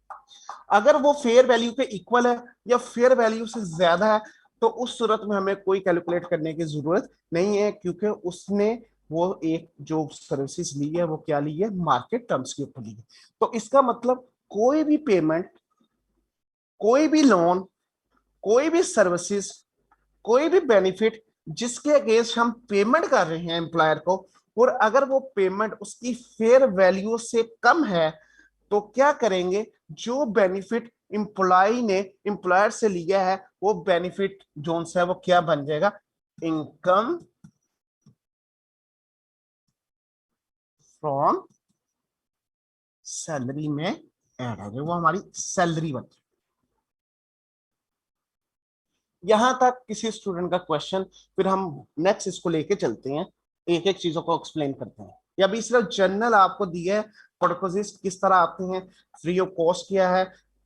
अगर वो फेयर वैल्यू के इक्वल है या फेयर वैल्यू से ज्यादा है तो उस सूरत में हमें कोई कैलकुलेट करने की जरूरत नहीं है, क्योंकि उसने वो एक जो सर्विसेज ली है वो क्या ली है, मार्केट टर्म्स के ऊपर ली है। तो इसका मतलब कोई भी पेमेंट, कोई भी लोन, कोई भी सर्विसेज, कोई भी बेनिफिट जिसके अगेंस्ट हम पेमेंट कर रहे हैं एम्प्लॉयर को, और अगर वो पेमेंट उसकी फेयर वैल्यू से कम है तो क्या करेंगे, जो बेनिफिट एम्प्लॉय ने एम्प्लॉयर से लिया है वो बेनिफिट जोन से है वो क्या बन जाएगा, इनकम फ्रॉम सैलरी में ऐड है, वो हमारी सैलरी बनती है। यहां तक किसी स्टूडेंट का क्वेश्चन, फिर हम नेक्स्ट इसको लेके चलते हैं, एक एक चीजों को एक्सप्लेन करते हैं। या अभी सिर्फ जनरल आपको दिया है परकोजिस किस तरह आते हैं, फ्री ऑफ कॉस्ट क्या है,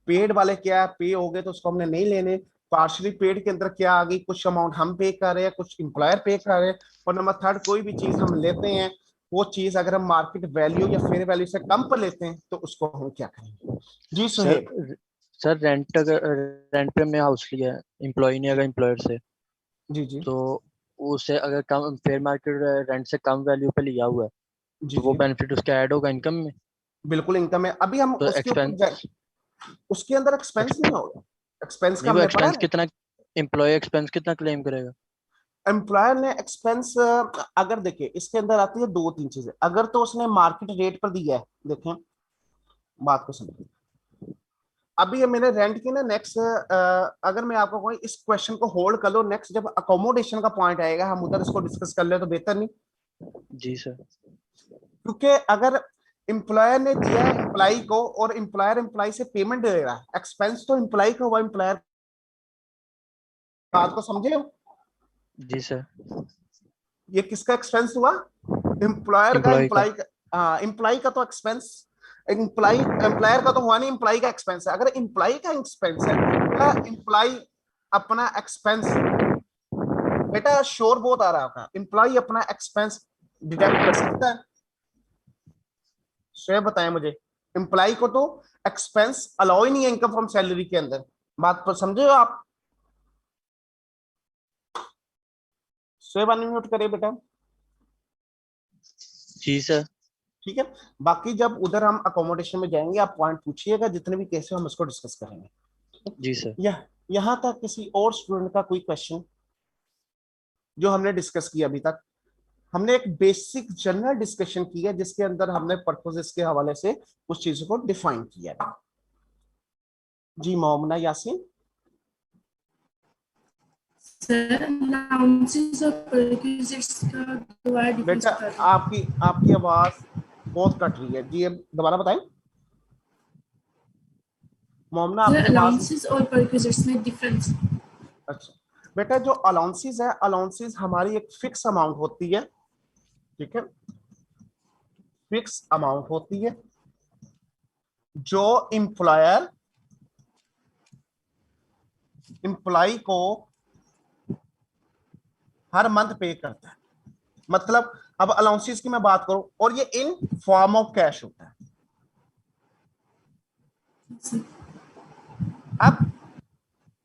पेड वाले क्या है, पे हो गए तो उसको हमने नहीं लेने, पार्शली पेड के अंदर क्या आ गई, कुछ अमाउंट हम पे कर रहे हैं कुछ एम्प्लॉयर पे कर रहे हैं, और नंबर थर्ड कोई भी चीज हम लेते हैं वो चीज अगर हम मार्केट वैल्यू या फेयर वैल्यू से कम पर लेते हैं तो उसको हम क्या करेंगे। जी सुहेब। सर रेंट, अगर रेंट पे हमने हाउस लिया है, एम्प्लॉय ने अगर एम्प्लॉयर से, जी जी तो उसे अगर कम फेयर मार्केट रेंट से कम वैल्यू पे लिया हुआ है जी तो वो जी बेनिफिट उसका ऐड होगा इनकम में। बिल्कुल इनकम है। अभी हम तो उसके ऊपर एक्सपेंस, उसके अंदर एक्सपेंस नहीं होगा, एक्सपेंस का नहीं वो हमने पढ़ा एक्सपेंस है। कितना, एम्प्लॉय एक्सपेंस कितना क्लेम करेगा? एम्प्लॉयर ने एक्सपेंस, अगर देखिए इसके अंदर आती है दो तीन चीजें, अगर तो उसने मार्केट रेट पर दिया है, देखें बात को समझिए। अभी ये मैंने रेंट की ना, नेक्स्ट अगर मैं आपको कोई इस क्वेश्चन को होल्ड कर लो, नेक्स्ट जब अकोमोडेशन का पॉइंट आएगा हम उधर इसको डिस्कस कर ले तो बेहतर नहीं, जी सर। क्योंकि अगर एम्प्लॉयर ने दिया है एम्प्लॉय को और एम्प्लॉयर एम्प्लॉय से पेमेंट दे रहा है, एक्सपेंस तो एम्प्लॉय का हुआ, एम्प्लॉयर, बात को समझे हो? जी सर। ये किसका एक्सपेंस हुआ, एम्प्लॉयर का, एम्प्लॉय का। एम्प्लॉय का। हाँ एम्प्लॉय का तो एक्सपेंस, एम्प्लॉय एम्प्लॉयर का तो हुआ नहीं, एम्प्लॉय का एक्सपेंस है। अगर एम्प्लॉय का एक्सपेंस है क्या एम्प्लॉय अपना एक्सपेंस, बेटा शोर बहुत आ रहा है आपका, एम्प्लॉय अपना एक्सपेंस डिडक्ट कर सकता है? स्वयं बताएं मुझे, एम्प्लॉय को तो एक्सपेंस अलाउ ही नहीं है इनकम फ्रॉम सैलरी के अंदर, बात पर समझे हो आप? स्वयं अनम्यूट करिए बेटा। जी सर। ठीक है, बाकी जब उधर हम अकोमोडेशन में जाएंगे आप पॉइंट पूछिएगा, जितने भी केस हम उसको डिस्कस करेंगे। जी सर। यहां तक किसी और स्टूडेंट का कोई क्वेश्चन जो हमने डिस्कस किया अभी तक? हमने एक बेसिक जनरल डिस्कशन किया जिसके अंदर हमने पर्पसेस के हवाले से उस चीजों को डिफाइन किया। जी मोहम्मद यासीन। सर अलाउंसेस और परक्विजिट्स का दोबारा डिफरेंस बेटा बता दो। आपकी आवाज बहुत कट रही है जी, अब दोबारा बताएं मोमना, सर आपकी आवाज। अलाउंसेस और परक्विजिट्स में डिफरेंस। अच्छा बेटा, जो अलाउंसेस है, अलाउंसेस हमारी एक फिक्स अमाउंट होती है, ठीक है, फिक्स अमाउंट होती है जो एम्प्लॉय को हर मंथ पे करता है। मतलब अब अलाउंसेस की मैं बात करूं, और ये इन फॉर्म ऑफ कैश होता है। अब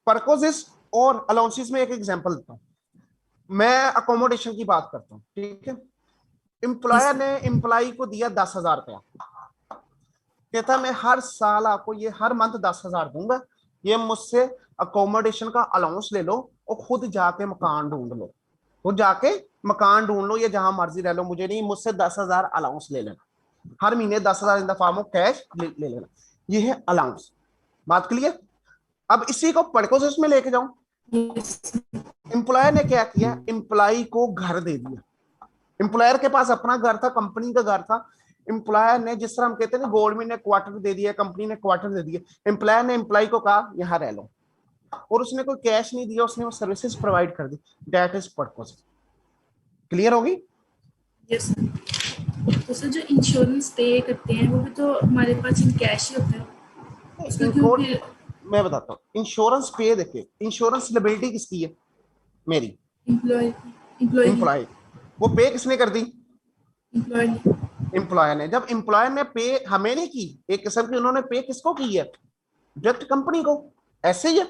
परकोजिस और अलाउंसेस में एक एग्जांपल देता हूं। मैं अकोमोडेशन की बात करता हूं, ठीक है। एम्प्लॉयर ने एम्प्लॉय को दिया 10,000 रुपया, कहता मैं हर साल आपको ये हर मंथ 10,000 दूंगा, ये मुझसे अकोमोडेशन का अलाउंस ले लो और खुद जाके मकान ढूंढ लो, खुद जाके मकान ढूंढ लो, ये जहां मर्जी रह लो, मुझे नहीं, मुझसे 10,000 अलाउंस ले लेना, हर महीने 10,000 इन द फॉर्म ऑफ कैश ले लेना। ये है अलाउंस। बात क्लियर? अब इसी को परकोजिस में लेके जाऊं। एम्प्लॉयर ने क्या किया, एम्प्लॉय को घर दे दिया। एम्प्लॉयर के पास अपना घर था, कंपनी का घर था। एम्प्लॉयर ने, जिस तरह हम कहते हैं ना, गवर्नमेंट ने क्वार्टर दे दिया, कंपनी ने क्वार्टर दे दिया, एम्प्लॉयर ने एम्प्लॉय को कहा यहां रह लो, और उसने कोई कैश नहीं दिया, उसने वो सर्विसेज प्रोवाइड कर दी। That is purpose. क्लियर होगी? Yes sir. तो सर जो इंश्योरेंस पे करते हैं वो भी तो हमारे पास इन कैश ही होता है, उसका क्यों इनको फिर मैं बताता हूँ। इंश्योरेंस पे देखिए, इंश्योरेंस लिबिलिटी किसकी है? मेरी, एम्प्लॉय एम्प्लॉय एम्प्लॉय। वो पे किसने कर दी? एम्प्लॉय एम्प्लॉयर ने। जब एम्प्लॉयर ने पे हमें नहीं की, एक किस्म की उन्होंने पे किसको की है? डायरेक्ट कंपनी को। ऐसे ही है,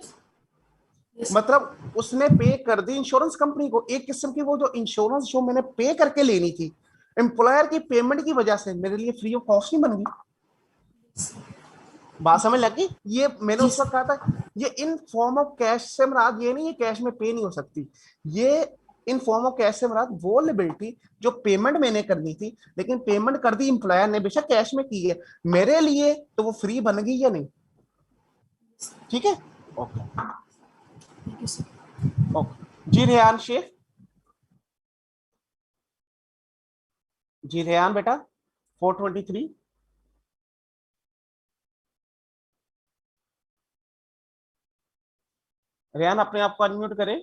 मतलब उसने पे कर दी इंश्योरेंस कंपनी को। एक किस्म की वो जो इंश्योरेंस जो मैंने पे करके लेनी थी, एम्प्लॉयर की पेमेंट की वजह से मेरे लिए फ्री ऑफ कॉस्ट नहीं बन गई। बात समझ लगी? ये मैंने जी उस वक्त कहा था, ये इन फॉर्म ऑफ कैश से मुराद ये नहीं है कैश में पे नहीं हो सकती। ये इन फॉर्म ऑफ कैश से मुराद वो लिबिलिटी जो पेमेंट मैंने करनी थी, लेकिन पेमेंट कर दी एम्प्लॉयर ने, बेशक कैश में की है, मेरे लिए तो वो फ्री बन गई या नहीं? ठीक है, okay thank you sir. Okay. जी रेहान शेख, जी रेहान बेटा 423। रेहान अपने आप को अनम्यूट करें।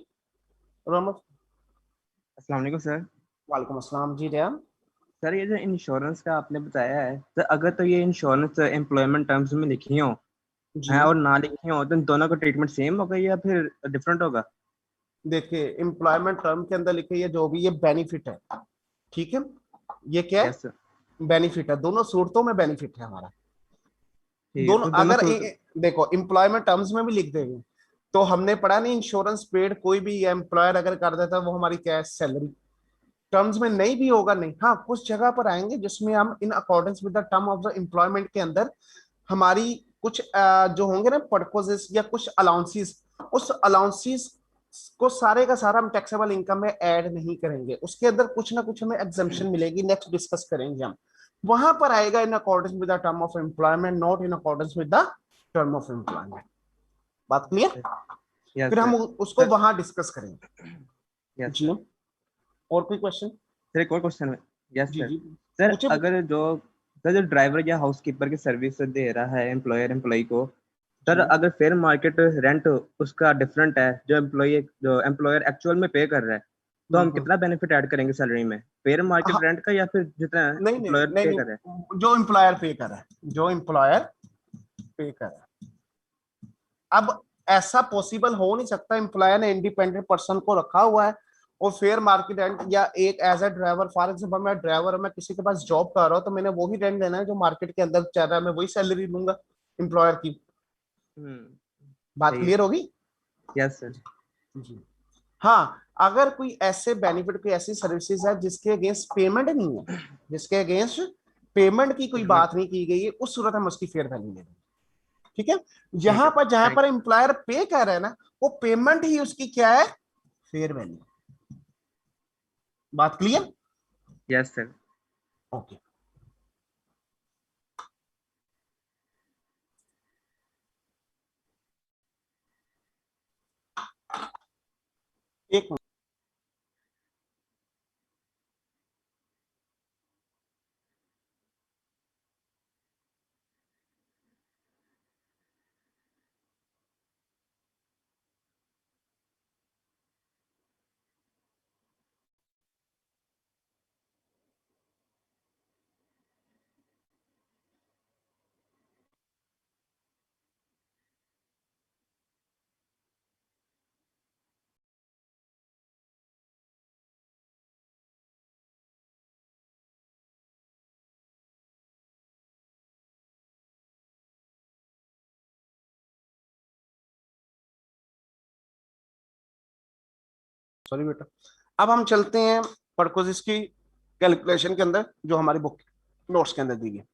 रोमन, अस्सलाम वालेकुम सर। वालेकुम अस्सलाम। जी रेहान। सर ये जो इंश्योरेंस का आपने बताया है, सर अगर तो ये इंश्योरेंस एम्प्लॉयमेंट टर्म्स में लिखी हो जी हैं और ना लिखी हो, तो इन दोनों का ट्रीटमेंट सेम होगा या फिर डिफरेंट होगा? देखिए, एम्प्लॉयमेंट टर्म के अंदर लिखे ये जो भी ये बेनिफिट है, ठीक है, ये क्या है? Yes sir. बेनिफिट है, दोनों सूरतों में बेनिफिट है हमारा। ठीक है, दोनों तो दोनों अगर सूट। देखो एम्प्लॉयमेंट टर्म्स में भी लिख देंगे तो हमने पढ़ा नहीं, इंश्योरेंस पेड कोई भी एम्प्लॉयर अगर कर देता है वो हमारी कैश सैलरी। टर्म्स में नहीं भी होगा, नहीं, हाँ कुछ जगह पर आएंगे जिसमें हम in accordance with the term of the employment के अंदर हमारी कुछ जो होंगे ना पर्पसेस या कुछ अलाउंसेस, उस अलाउंसेस को सारे का सारा हम टैक्सेबल इनकम में ऐड नहीं करेंगे, उसके अंदर कुछ ना कुछ हमें एग्जम्पशन मिलेगी, नेक्स्ट डिस्कस करेंगे हम। वहां पर आएगा in accordance with the term of employment, not in accordance with the term of employment. बात क्लियर? यस फिर हम सर। उसको सर वहां डिस्कस करेंगे। यस जी, सर। और कोई क्वेश्चन? सर एक और क्वेश्चन है। यस जी सर। जी, सर पूछे पूछे। अगर जो सर जो ड्राइवर या हाउसकीपर की सर्विस दे रहा है एम्प्लॉयर एम्प्लॉय को, सर जी अगर फेयर मार्केट रेंट उसका डिफरेंट है जो एम्प्लॉयर एक्चुअल में पे कर रहा है, तो हम हम्म। कितना बेनिफिट ऐड करेंगे सैलरी में, फेयर मार्केट हाँ, रेंट का या फिर जितना नहीं नहीं एम्प्लॉयर नहीं पे कर रहा है? नहीं, जो एम्प्लॉयर पे कर रहा है, जो एम्प्लॉयर पे कर रहा है। अब ऐसा पॉसिबल हो नहीं सकता, एम्प्लॉयर ने इंडिपेंडेंट पर्सन को रखा हुआ है और फेयर मार्केट रेंट, या एक as a driver, for example मैं ड्राइवर, मैं किसी के पास जॉब कर रहा हूँ तो मैंने वही रेंट देना है जो मार्केट के अंदर चल रहा है, मैं वही सैलरी लूंगा एम्प्लॉयर की। हम्म। बात सही है क्लियर सर। होगी? Yes sir. जी हाँ, अगर कोई ऐसे बेनिफिट, कोई ऐसी सर्विसेज है जिसके अगेंस्ट पेमेंट नहीं है, जिसके अगेंस्ट पेमेंट की कोई पेमेंट। बात नहीं की गई है, उस सूरत हम उसकी फेयर वैल्यू ले रहे हैं। ठीक है, ठीक यहां है, पर जहां थैंक। पर एम्प्लॉयर पे कर रहा है ना, वो पेमेंट ही उसकी क्या है? Fair value. बात clear? Yes sir. Okay. Sorry बेटा। अब हम चलते हैं पर्कोसिस की कैलकुलेशन के अंदर जो हमारी बुक नोट्स के अंदर दी है।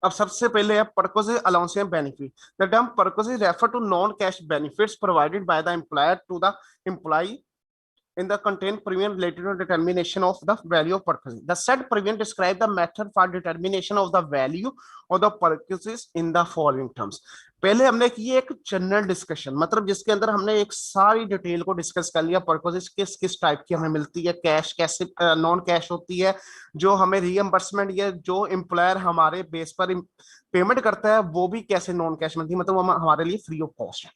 अब सबसे पहले है perquisites allowance and benefit. The term perquisites refer to non cash benefits provided by the employer to the employee in the content premium related to determination of the value of purchases. The said premium describe the method for determination of the value of the purchases in the following terms. पहले हमने की एक general discussion, मतलब जिसके अंदर हमने एक सारी डिटेल को डिस्कस कर लिया। पर्कोसिस किस किस टाइप की हमें मिलती है, कैश कैसे नॉन कैश होती है, जो हमें रीएम्बर्समेंट या जो एम्प्लॉयर हमारे बेस पर पेमेंट करता है वो भी कैसे नॉन कैश मिलती है, मतलब हमारे लिए फ्री ऑफ कॉस्ट है।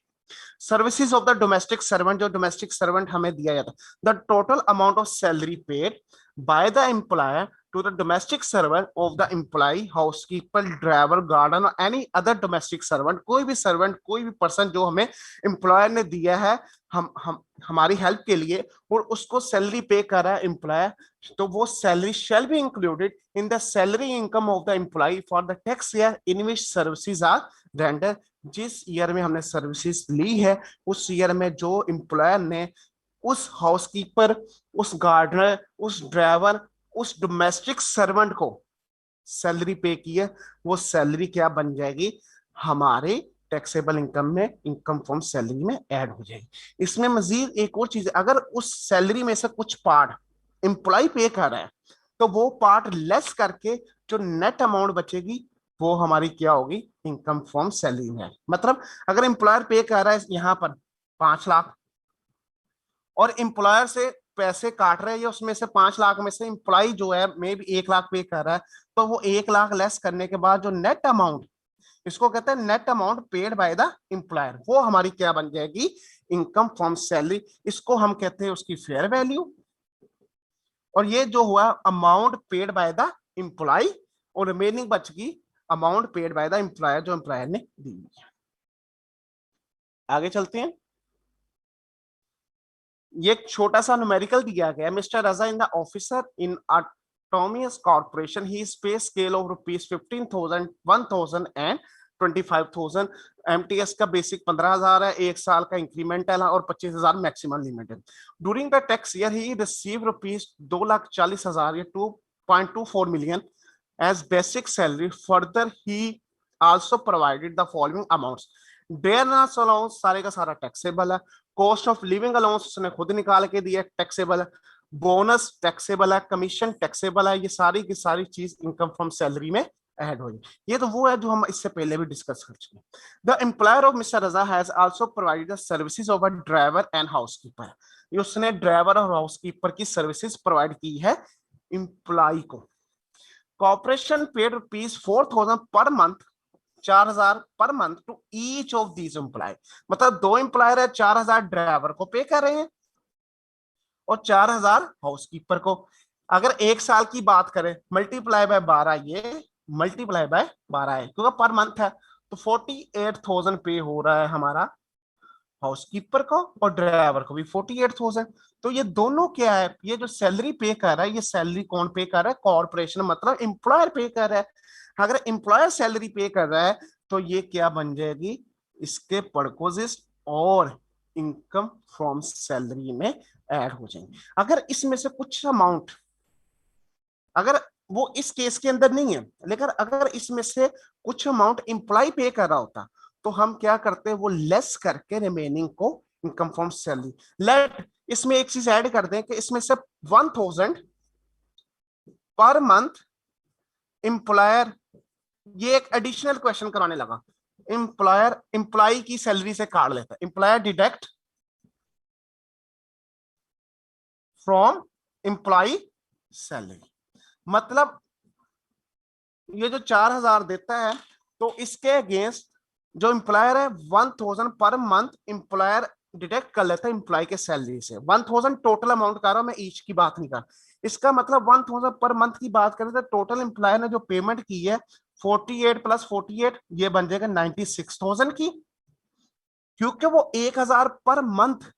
Services of the domestic servant, जो डोमेस्टिक सर्वेंट हमें दिया जाता है, the total amount of salary paid by the employer to the domestic servant of the employee, housekeeper, driver, garden और एनी अदर डोमेस्टिक सर्वेंट, कोई भी servant, कोई भी पर्सन जो हमें एम्प्लॉयर ने दिया है हम हमारी हेल्प के लिए और उसको सैलरी पे कर रहा है एम्प्लॉयर, तो वो salary shall be included in the salary income of the employee for the tax year in which services are render. जिस ईयर में हमने सर्विसेज ली है उस ईयर में जो एम्प्लॉयर ने उस हाउसकीपर, उस गार्डनर, उस ड्राइवर, उस डोमेस्टिक सर्वेंट को सैलरी पे की है, वो सैलरी क्या बन जाएगी, हमारे टैक्सेबल इनकम में, इनकम फ्रॉम सैलरी में ऐड हो जाएगी। इसमें मजीद एक और चीज, अगर उस सैलरी में से कुछ पार्ट एम्प्लॉय पे कर रहा है तो वो पार्ट लेस करके जो नेट अमाउंट बचेगी वो हमारी क्या होगी, इनकम फ्रॉम सैलरी में। मतलब अगर एम्प्लॉयर पे कर रहा है यहाँ पर 5 लाख और एम्प्लॉयर से पैसे काट रहे हैं, उसमें से 5 लाख में से एम्प्लॉय जो है मे भी 1 लाख पे कर रहा है, तो वो 1 लाख लेस करने के बाद जो नेट अमाउंट, इसको कहते हैं net amount paid by the employer, वो हमारी क्या बन जाएगी, इनकम फ्रॉम सैलरी। इसको हम कहते हैं उसकी फेयर वैल्यू। और ये जो हुआ amount paid by the employee और रिमेनिंग बच गई amount paid by the employer, जो एम्प्लॉयर ने दी। आगे चलते हैं। ये एक छोटा सा न्यूमेरिकल दिया गया है। Mister Raza in the officer in Autonomous Corporation, his pay scale of rupees 15,000, 1,000 and 25,000। MTS का बेसिक 15,000 है, 1 साल का इंक्रीमेंटल है और 25,000 मैक्सिमम लिमिट है। During the tax year he receive rupees 2,40,000 या 2.24 million as basic salary। Further he also provided the following amounts। Dearness allowance सारे का सारा टैक्सेबल है, कॉस्ट ऑफ लिविंग अलाउंस उसने खुद निकाल के दिया, टैक्सेबल है, बोनस टैक्सेबल है, कमीशन टैक्सेबल है, ये सारी की सारी चीज इनकम फ्रॉम सैलरी में ऐड होगी। ये तो वो है जो हम इससे पहले भी डिस्कस कर चुके हैं। The employer of mister Raza has also provided the services of a driver and housekeeper. ये उसने ड्राइवर और हाउसकीपर की सर्विसेज प्रोवाइड की है एम्प्लॉय को। Corporation paid rupees 4,000 per month, 4,000 per month to each of these employee. मतलब 2 employer है, 4,000 driver को पे कर रहे हैं और 4,000 हाउसकीपर को। अगर 1 साल की बात करें, मल्टीप्लाई बाय 12, ये मल्टीप्लाई बाय 12 है क्योंकि पर मंथ है, तो 48,000 पे हो रहा है हमारा हाउसकीपर को और ड्राइवर को भी 48,000। तो ये दोनों क्या है, ये जो सैलरी पे कर रहा है, ये सैलरी कौन पे कर रहा है, कॉर्पोरेशन, मतलब एम्प्लॉयर पे कर रहा है। अगर एम्प्लॉयर सैलरी पे कर रहा है तो ये क्या बन जाएगी, इसके पर्कोसिस और इनकम फ्रॉम सैलरी में ऐड हो जाएंगे। अगर इसमें से कुछ अमाउंट, अगर वो इस केस के अंदर नहीं है, लेकिन अगर इसमें से कुछ अमाउंट एम्प्लॉय पे कर रहा होता तो हम क्या करते हैं, वो लेस करके रिमेनिंग को इनकम फ्रॉम सैलरी। लेट इसमें एक चीज ऐड कर दें कि इसमें से 1,000 पर मंथ एम्प्लॉयर, ये एक एडिशनल क्वेश्चन कराने लगा, एम्प्लॉयर एम्प्लॉय की सैलरी से काट लेता है, employer deduct from employ salary. मतलब ये जो 4,000 देता है तो इसके अगेंस्ट जो एम्प्लॉयर है 1,000 पर मंथ एम्प्लॉयर डिडक्ट कर लेता है एम्प्लॉय के सैलरी से। 1,000 टोटल अमाउंट कर रहा हूं मैं, ईच की बात नहीं कर, इसका मतलब 1,000 पर मंथ की बात करें तो टोटल एम्प्लॉयर ने जो पेमेंट की है 48 प्लस 48 ये बन जाएगा 96,000 की, क्योंकि वो 1,000 पर मंथ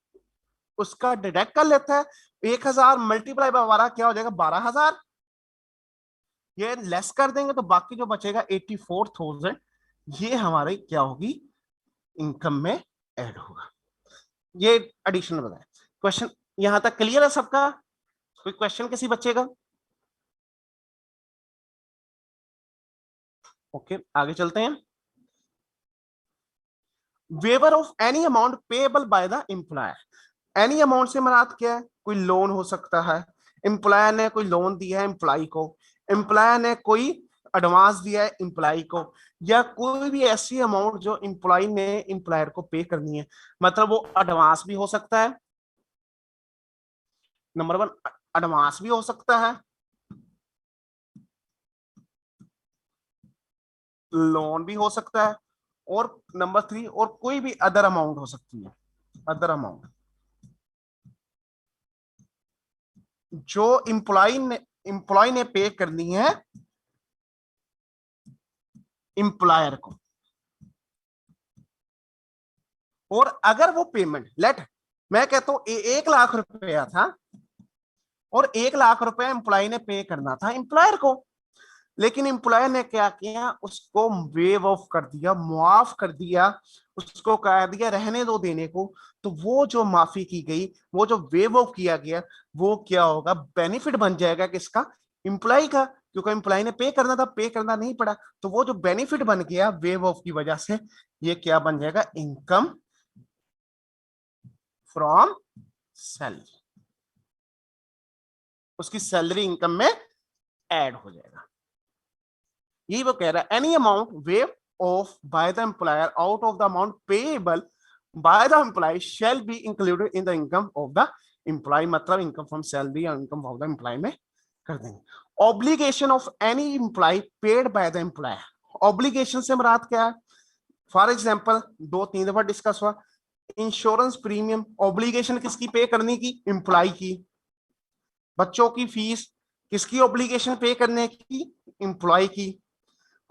उसका डिडक्ट कर लेता है। 1,000 मल्टीप्लाई बाय 12 क्या हो जाएगा, 12,000। ये लेस कर देंगे तो बाकी जो बचेगा 84,000, ये हमारे क्या होगी, इनकम में ऐड होगा। ये एडिशनल बताया। क्वेश्चन यहां तक क्लियर है सबका? कोई क्वेश्चन किसी बच्चे का? ओके, आगे चलते हैं। Waiver of any amount payable by the employer. Any amount से मुराद क्या है? कोई लोन हो सकता है, एम्प्लॉयर ने कोई लोन दिया है एम्प्लॉय को, एम्प्लॉयर ने कोई एडवांस दिया है एम्प्लॉय को, या कोई भी ऐसी अमाउंट जो एम्प्लॉय ने एम्प्लॉयर को पे करनी है। मतलब वो एडवांस भी हो सकता है, नंबर 1 एडवांस भी हो सकता है, लोन भी हो सकता है, और नंबर 3 और कोई भी अदर अमाउंट हो सकती है, अदर अमाउंट जो एम्प्लॉय ने पे करनी है एम्प्लॉयर को। और अगर वो पेमेंट मैं कहता हूं 1 लाख रुपया था और 1 लाख रुपया एम्प्लॉय ने पे करना था एम्प्लॉयर को, लेकिन एम्प्लॉयर ने क्या किया, उसको वेव ऑफ कर दिया, मुआफ कर दिया, उसको कह दिया रहने दो देने को। तो वो जो माफी की गई, वो जो वेव ऑफ किया गया, वो क्या होगा, बेनिफिट बन जाएगा किसका, एम्प्लॉय का, क्योंकि एम्प्लॉय ने पे करना था, पे करना नहीं पड़ा। तो वो जो बेनिफिट बन गया वेव ऑफ की वजह से, ये क्या बन जाएगा, इनकम फ्रॉम सैलरी, उसकी सैलरी इनकम में ऐड हो जाएगा। यही वो कह रहा है, any amount waive off by the employer out of the amount payable by the employee shall be included in the income of the employee. मतलब इनकम फ्रॉम सैलरी और इनकम ऑफ द एम्प्लॉय में कर देंगे। Obligation of any employee paid by the employer. Obligation से मुराद क्या है? For example 2-3 दफा डिस्कस हुआ, इंश्योरेंस प्रीमियम ऑब्लिगेशन किसकी पे करने की, एम्प्लॉय की। बच्चों की फीस किसकी ऑब्लिगेशन पे करने की, एम्प्लॉय की।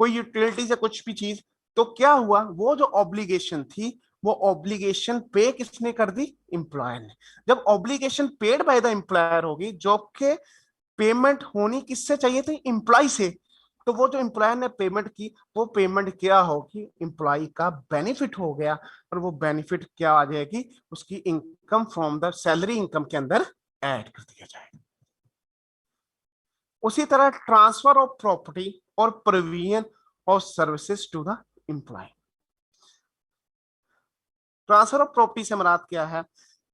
कोई यूटिलिटी से कुछ भी चीज, तो क्या हुआ, वो जो ऑब्लिगेशन थी वो ऑब्लिगेशन पे किसने कर दी, एम्प्लॉयर ने। जब obligation paid by the employer होगी, जॉब के पेमेंट होनी किससे चाहिए थी, एम्प्लॉय से। तो वो जो एम्प्लॉयर ने पेमेंट की, वो पेमेंट क्या होगी, एम्प्लॉय का बेनिफिट हो गया, और वो बेनिफिट क्या आ जाएगी, उसकी income from the salary income के अंदर ऐड कर दिया जाएगा। उसी तरह ट्रांसफर ऑफ प्रॉपर्टी और provision of services to the employee. Transfer of property से मुराद क्या है,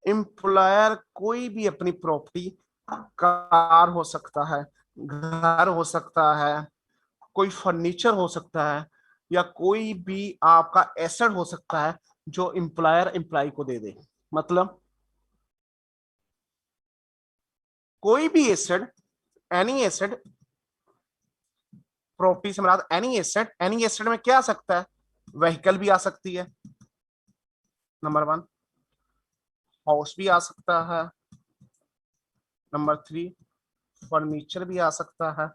एम्प्लॉयर कोई भी अपनी प्रॉपर्टी, कार हो सकता है, घर हो सकता है, कोई फर्नीचर हो सकता है, या कोई भी आपका एसेट हो सकता है जो एम्प्लॉयर एम्प्लॉय को दे दे। मतलब कोई भी एसेट, एनी एसेट, प्रॉपर्टी से मुराद एनी एसेट। एनी एसेट में क्या आ सकता है, व्हीकल भी आ सकती है, नंबर 1, हाउस भी आ सकता है, नंबर 3 फर्नीचर भी आ सकता है,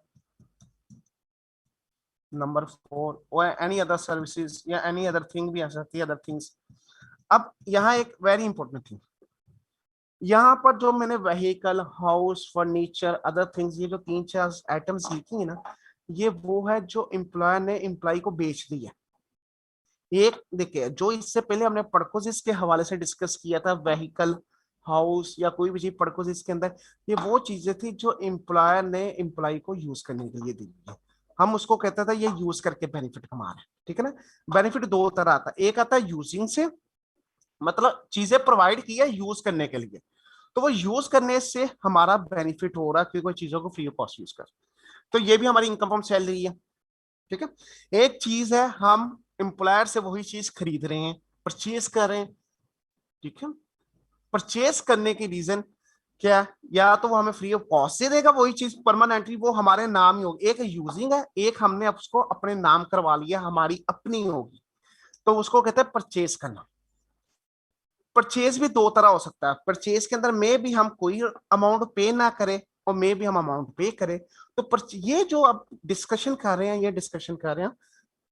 नंबर 4 और एनी अदर सर्विसेज या एनी अदर थिंग भी आ सकती है, अदर थिंग्स। अब यहाँ एक वेरी इंपॉर्टेंट थिंग, यहाँ पर जो मैंने vehicle, house, furniture, other things, ये जो 3-4 आइटम्स लिखी है ना, ये वो है जो एम्प्लॉयर ने एम्प्लॉय को बेच दी है। एक देखिए, जो इससे पहले हमने पर्कोसिस के हवाले से डिस्कस किया था, व्हीकल, हाउस या कोई भी चीज पर्कोसिस के अंदर, ये वो चीजें थी जो एम्प्लॉयर ने एम्प्लॉय को यूज करने के लिए दी है। हम उसको कहते थे ये यूज करके बेनिफिट कमा रहे हैं, ठीक है ना। बेनिफिट 2 तरह आता है, एक आता है यूजिंग से, मतलब चीजें प्रोवाइड की है यूज करने के लिए, तो वो यूज करने से हमारा बेनिफिट हो रहा है क्योंकि चीजों को फ्री ऑफ कॉस्ट यूज कर, तो ये भी हमारी इनकम फ्रॉम सैलरी है, ठीक है। एक चीज है हम एम्प्लॉयर से वही चीज खरीद रहे हैं, परचेज कर रहे हैं, ठीक है। परचेज करने की रीजन क्या, या तो वो हमें फ्री ऑफ कॉस्ट से देगा वही चीज परमानेंटली, वो हमारे नाम ही होगी। एक यूजिंग है, एक हमने उसको अपने नाम करवा लिया, हमारी अपनी होगी, तो उसको कहते हैं परचेज करना। परचेज भी 2 तरह हो सकता है, परचेज के अंदर में भी हम कोई अमाउंट पे ना करें और में भी हम अमाउंट पे करें। तो ये जो अब डिस्कशन कर रहे हैं, ये डिस्कशन कर रहे हैं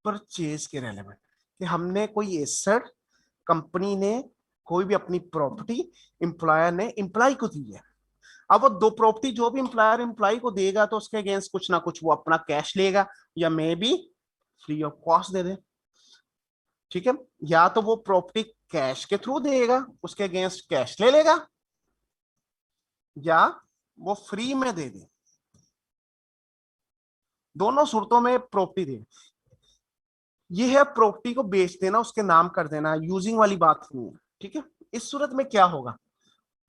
परचेज के रेलेवेंट, कि हमने कोई एसेट, कंपनी ने कोई भी अपनी प्रॉपर्टी एम्प्लॉयर ने एम्प्लॉय को दी है। अब वो 2 प्रॉपर्टी जो भी एम्प्लॉयर एम्प्लॉय को देगा, तो उसके अगेंस्ट कुछ ना कुछ वो अपना कैश लेगा, या may be free of cost दे दे, ठीक है। या तो वो प्रॉपर्टी कैश के थ्रू देगा, उसके अगेंस्ट कैश ले लेगा, या वो फ्री में दे दे, दोनों सूरतों में प्रॉपर्टी दे। ये है प्रॉपर्टी को बेच देना, उसके नाम कर देना, यूजिंग वाली बात नहीं है, ठीक है। इस सूरत में क्या होगा,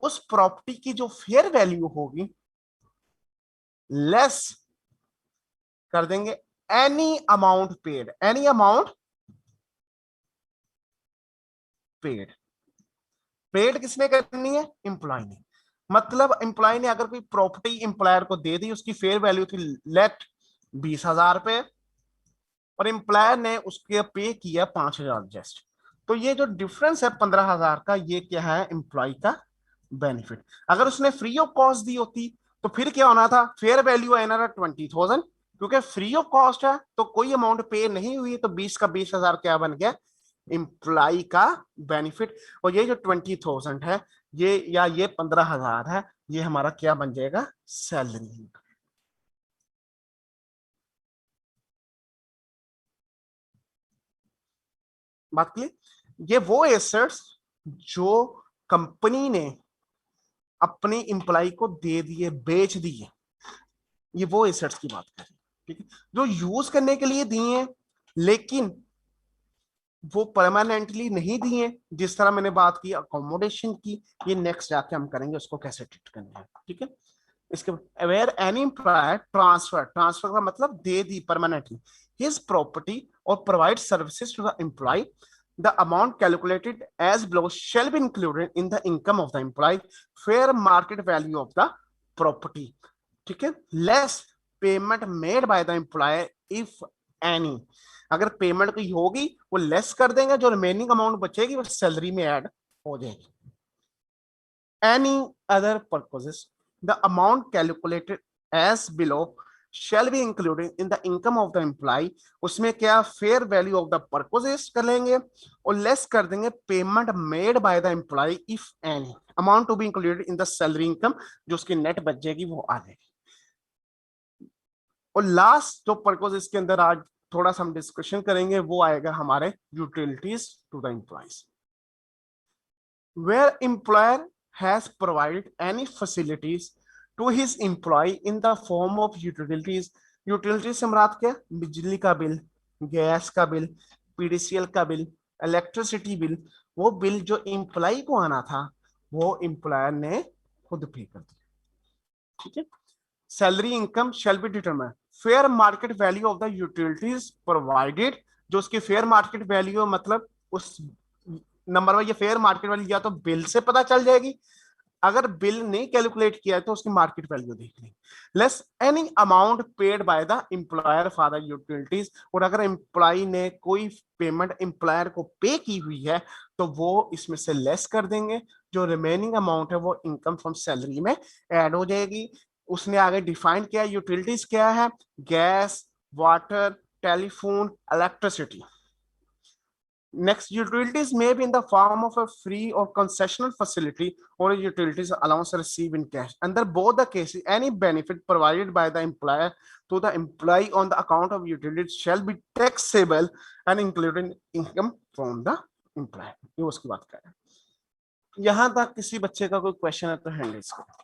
उस प्रॉपर्टी की जो फेयर वैल्यू होगी लेस कर देंगे any amount paid, any amount paid. Paid किसने करनी है, एम्प्लॉय ने। मतलब एम्प्लॉय ने अगर कोई प्रॉपर्टी एम्प्लॉयर को दे दी, उसकी फेयर वैल्यू थी लेट 20,000 रुपए, और एम्प्लॉयर ने उसके पे किया 5,000 जस्ट, तो ये जो डिफरेंस है 15,000 का, ये क्या है, एम्प्लॉय का बेनिफिट। अगर उसने फ्री ऑफ कॉस्ट दी होती तो फिर क्या होना था, फेयर वैल्यू है ना 20,000, क्योंकि फ्री ऑफ कॉस्ट है तो कोई अमाउंट पे नहीं हुई, तो 20 का 20,000 क्या बन गया, एम्प्लॉय का बेनिफिट। और ये जो 20,000 है ये, या ये 15,000 है, ये हमारा क्या बन जाएगा, सैलरी। बात क्लियर। ये वो एसेट्स जो कंपनी ने अपने एम्प्लॉय को दे दिए, बेच दिए, ये वो एसेट्स की बात करें, ठीक है, जो यूज करने के लिए दिए लेकिन वो परमानेंटली नहीं दिए। जिस तरह मैंने बात की अकोमोडेशन की, ये नेक्स्ट जाके हम करेंगे उसको कैसे ट्रीट करना है, ठीक है। इसके where any employer transfer, transfer का मतलब दे दी परमानेंटली हिज प्रॉपर्टी और provide services to the employee, the amount calculated as below shall be included in the income of the employee, fair market value of the property, ठीक है, less payment made by the employer if any। अगर payment कोई होगी वो less कर देंगे, जो remaining amount बचेगी वो सैलरी में ऐड हो जाएगी। Any other purposes the amount calculated as below shall be included in the income of the employee, उसमें क्या fair value of the purposes कर लेंगे और लेस कर देंगे payment made by the employee if any, amount to be included in the salary income, जो उसकी net बच जाएगी वो आ जाएगी। और लास्ट जो पर्पस इसके अंदर आज थोड़ा सा हम डिस्कशन करेंगे वो आएगा हमारे utilities to the employees, where employer has provided any facilities to his employee in the form of utilities. Utilities से मुराद क्या, बिजली का बिल, गैस का बिल, पीडीसीएल का बिल, इलेक्ट्रिसिटी बिल, वो बिल जो एम्प्लॉय को आना था वो एम्प्लॉयर ने खुद पे कर दिया, ठीक है। Salary income shall be determine fair market value of the utilities provided, जो उसकी फेयर मार्केट वैल्यू मतलब उस नंबर में, ये फेयर मार्केट वैल्यू या तो बिल से पता चल जाएगी, अगर बिल नहीं कैलकुलेट किया है तो उसकी मार्केट वैल्यू देख लें, less any amount paid by the employer for the utilities. और अगर एम्प्लॉय ने कोई पेमेंट एम्प्लॉयर को पे की हुई है तो वो इसमें से लेस कर देंगे, जो रिमेनिंग अमाउंट है वो इनकम फ्रॉम सैलरी में ऐड हो जाएगी। उसने आगे डिफाइन किया यूटिलिटीज क्या है, gas, water, telephone, electricity. Next, utilities may be in the form of a free or concessional facility or a utilities allowance received in cash. Under both the cases, any benefit provided by the employer to the employee on the account of utilities shall be taxable and included income from the employer. ये उसकी बात कर रहे हैं। यहां तक किसी बच्चे का कोई क्वेश्चन है तो हैंड रेज करो।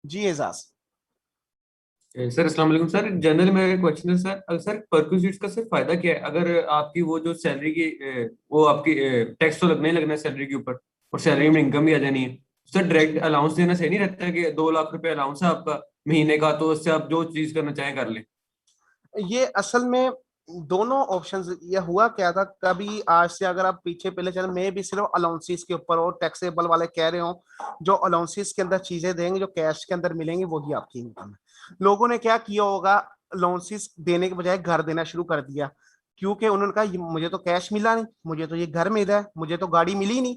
जी एजाज। सर अस्सलाम वालेकुम सर, जनरल मेरा क्वेश्चन है सर, अगर सर परक्विजिट्स का सर फायदा क्या है, अगर आपकी वो जो सैलरी की वो आपकी टैक्स तो लगना ही लगना है सैलरी के ऊपर और सैलरी में इनकम भी आ जानी है, सर डायरेक्ट अलाउंस देना सही नहीं रहता है कि 2 लाख रुपए अलाउंस है आपका महीने का, तो उससे आप जो चीज करना चाहें कर लें। ये असल में दोनों ऑप्शंस, ये हुआ क्या था, कभी आज से अगर आप पीछे पहले चले, मैं भी सिर्फ अलाउंसेस के ऊपर और टैक्सेबल वाले कह रहे हो, जो अलाउंसेस के अंदर चीजें देंगे जो कैश के अंदर मिलेंगी वही आपकी इनकम है। लोगों ने क्या किया होगा, अलाउंसेस देने के बजाय घर देना शुरू कर दिया, क्योंकि उन्होंने कहा मुझे तो कैश मिला नहीं, मुझे तो ये घर मिला है, मुझे तो गाड़ी मिली नहीं,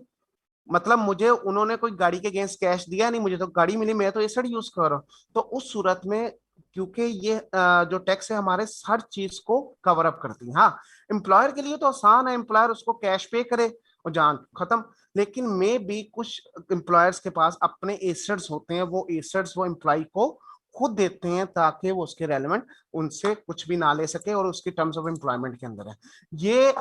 मतलब मुझे उन्होंने कोई गाड़ी के अगेंस्ट कैश दिया नहीं, मुझे तो गाड़ी मिली, मैं तो एसेट यूज कर रहा हूँ। तो उस सूरत में क्योंकि ये जो टैक्स है हमारे हर चीज को कवर अप करती है। हाँ, एम्प्लॉयर के लिए तो आसान है, एम्प्लॉयर उसको कैश पे करे और जान खत्म, लेकिन मे भी कुछ एम्प्लॉयर्स के पास अपने एसेट्स होते हैं, वो एसेट्स वो एम्प्लॉय को खुद देते हैं ताकि वो उसके रेलेवेंट उनसे कुछ भी ना ले सके और उसकी टर्म्स ऑफ एम्प्लॉयमेंट के अंदर है। ये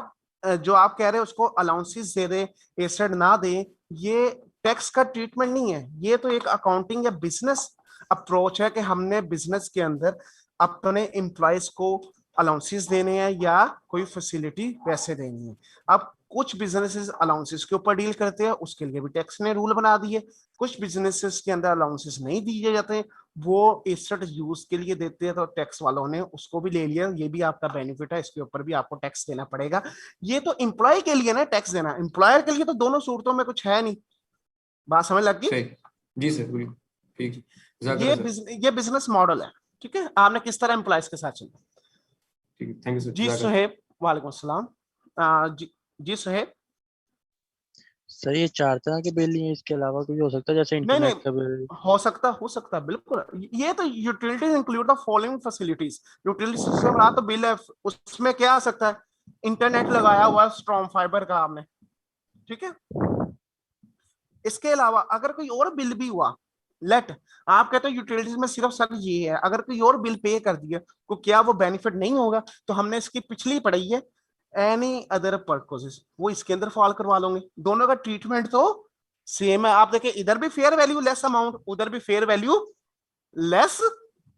जो आप कह रहे हैं उसको अलाउंसेस दे दें, एसेट ना दें, ये टैक्स का ट्रीटमेंट नहीं है। ये तो एक अकाउंटिंग या बिजनेस अप्रोच है कि हमने बिजनेस के अंदर अपने एम्प्लॉयज को अलाउंसेस देने हैं या कोई फैसिलिटी वैसे देनी है। अब कुछ बिजनेसेस अलाउंसेस के ऊपर डील करते हैं, उसके लिए भी टैक्स ने रूल बना दिए। कुछ बिजनेसेस के अंदर अलाउंसेस नहीं दिए जाते, वो एसेट यूज के लिए देते हैं, तो टैक्स वालों ने उसको भी ले लिया। ये भी आपका बेनिफिट है, इसके ऊपर भी आपको टैक्स देना पड़ेगा। ये तो एम्प्लॉय के लिए ना टैक्स देना, एम्प्लॉयर के लिए तो दोनों सूरतों में कुछ है नहीं। बात समझ लग गई? सही। जी सर, बिल्कुल ठीक है। जज़ाकल्लाह सर। ये बिजनेस मॉडल है। ठीक है, आपने किस तरह एम्प्लॉयज के साथ चलना। ठीक है, थैंक यू सर। जी जज़ाकल्लाह। सुहेब, वालेकुम अस्सलाम। जी सुहेब। सर ये 4 तरह के बिल ही हैं, इसके अलावा कोई हो सकता है जैसे नहीं इंटरनेट का नहीं, बिल? हो सकता बिल्कुल। ये तो utilities include the following facilities. Utility system रहा तो बिल है, उसमें क्या आ सकता है? इंटरनेट लगाया हुआ स्ट्रॉन्ग फाइबर का आपने, ठीक है। इसके अलावा अगर कोई और बिल भी हुआ, लेट आप कहते हो यूटिलिटीज में सिर्फ सर ये है, अगर कोई और बिल पे कर दिया तो क्या वो बेनिफिट नहीं होगा? तो हमने इसकी पिछली पढ़ी है, एनी अदर पर्पसेस, वो इसके अंदर फॉल करवा लोगे। दोनों का ट्रीटमेंट तो सेम है। आप देखिए, इधर भी फेयर वैल्यू लेस अमाउंट, उधर भी फेयर वैल्यू लेस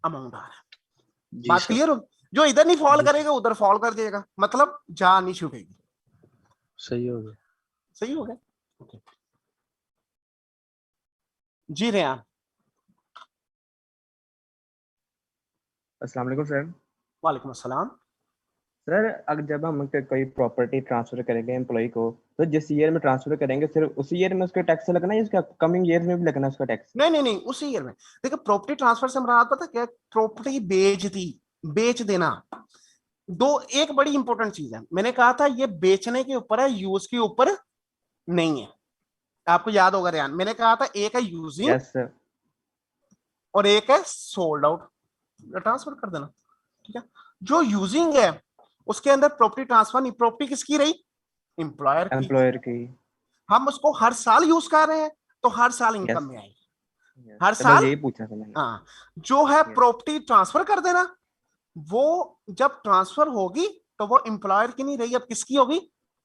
अमाउंट आ रहा है। जी बात सर। क्लियर हो? जो इधर नहीं फॉल जी करेगा उधर फॉल कर देगा, मतलब जान नहीं छूटेगी। सही हो गया। सही हो गया। ओके जी रेयान। अस्सलाम वालेकुम सर। वालेकुम अस्सलाम। सर अगर जब हम कोई प्रॉपर्टी ट्रांसफर करेंगे एम्प्लॉय को, तो जिस ईयर में ट्रांसफर करेंगे सिर्फ उसी ईयर में उसका टैक्स लगना है या उसका कमिंग ईयर में भी लगना है उसका टैक्स? नहीं नहीं नहीं, उसी ईयर में। देखिए, प्रॉपर्टी ट्रांसफर से हमारा पता क्या? प्रॉपर्टी बेच देना। दो एक बड़ी इंपॉर्टेंट चीज है, मैंने कहा था ये बेचने के ऊपर है, यूज के ऊपर नहीं है। आपको याद होगा रेयान, मैंने कहा था एक है यूजिंग यस सर। और एक है सोल्ड आउट, ट्रांसफर कर देना। ठीक है, जो यूजिंग है उसके अंदर प्रॉपर्टी ट्रांसफर नहीं। प्रॉपर्टी किसकी रही? एम्प्लॉयर की। एम्प्लॉयर की। हम उसको हर साल यूज कर रहे हैं तो हर साल इनकम यस। में आएगी, हर बस साल। यही पूछा था मैंने। हाँ, जो है Yes. प्रॉपर्टी ट्रांसफर कर देना, वो जब ट्रांसफर होगी तो वो एम्प्लॉयर की नहीं रही, अब किसकी होगी?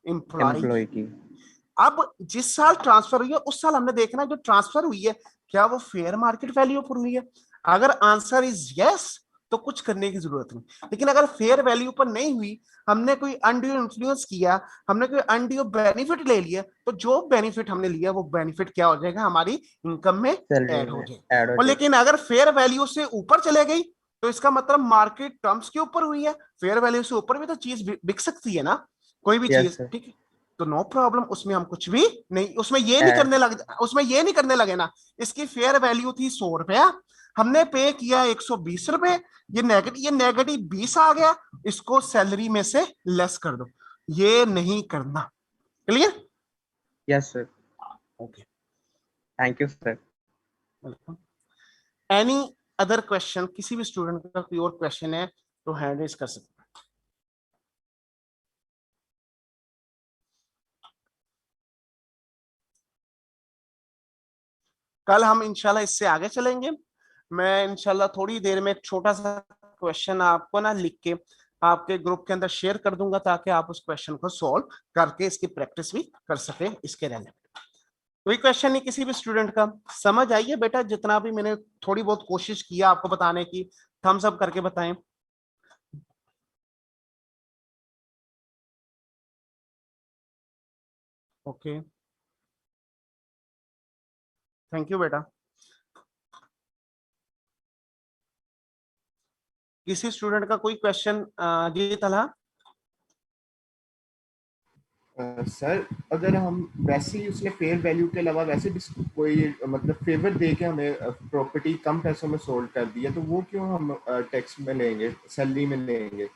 एम्प्लॉय एम्प्लॉय की। की। अब जिस साल ट्रांसफर हुई है उस साल हमने देखना है जो ट्रांसफर हुई है क्या वो फेयर मार्केट वैल्यू पर हुई है। अगर आंसर इज यस तो कुछ करने की जरूरत नहीं। लेकिन अगर फेयर वैल्यू पर नहीं हुई, हमने कोई अनड्यू इन्फ्लुएंस किया, हमने कोई अनड्यू बेनिफिट ले लिया, तो जो बेनिफिट हमने लिया वो बेनिफिट क्या हो जाएगा? हमारी इनकम में सैलरी ऐड हो में जाएगा। ऐड हो और जाए। लेकिन अगर फेयर वैल्यू से ऊपर चले गई तो इसका मतलब मार्केट टर्म्स के ऊपर हुई है। फेयर वैल्यू से ऊपर भी तो चीज बिक सकती है ना, कोई भी यस चीज। सर। ठीक है, तो नो प्रॉब्लम, उसमें हम कुछ भी नहीं, उसमें ये नहीं करने लगे ना। इसकी फेयर वैल्यू थी 100 रुपया, हमने पे किया 120 रुपए, ये नेगेटिव 20 आ गया, इसको सैलरी में से लेस कर दो। ये नहीं करना। Clear? Yes sir. Okay, thank you sir. Welcome. Any other question? किसी भी स्टूडेंट का कोई और क्वेश्चन है तो हैंड रेज कर सकते हैं। कल हम इंशाल्लाह इससे आगे चलेंगे। मैं इंशाल्लाह थोड़ी देर में एक छोटा सा क्वेश्चन आपको ना लिख के आपके ग्रुप के अंदर शेयर कर दूंगा, ताकि आप उस क्वेश्चन को सॉल्व करके इसकी प्रैक्टिस भी कर सके इसके रिलेटेड। कोई क्वेश्चन नहीं किसी भी स्टूडेंट का? समझ आइए बेटा, जितना भी मैंने थोड़ी बहुत कोशिश किया आपको बताने की, थम्स अप करके बताएं। ओके, थैंक यू बेटा। किसी स्टूडेंट का कोई क्वेश्चन? जी तलहा। सर अगर हम वैसे ही उसने फेयर वैल्यू के अलावा वैसे भी कोई मतलब फेवर दे के हमें प्रॉपर्टी कम पैसों में सोल्ड कर दी है, तो वो क्यों हम टैक्स में लेंगे, सैलरी में लेंगे?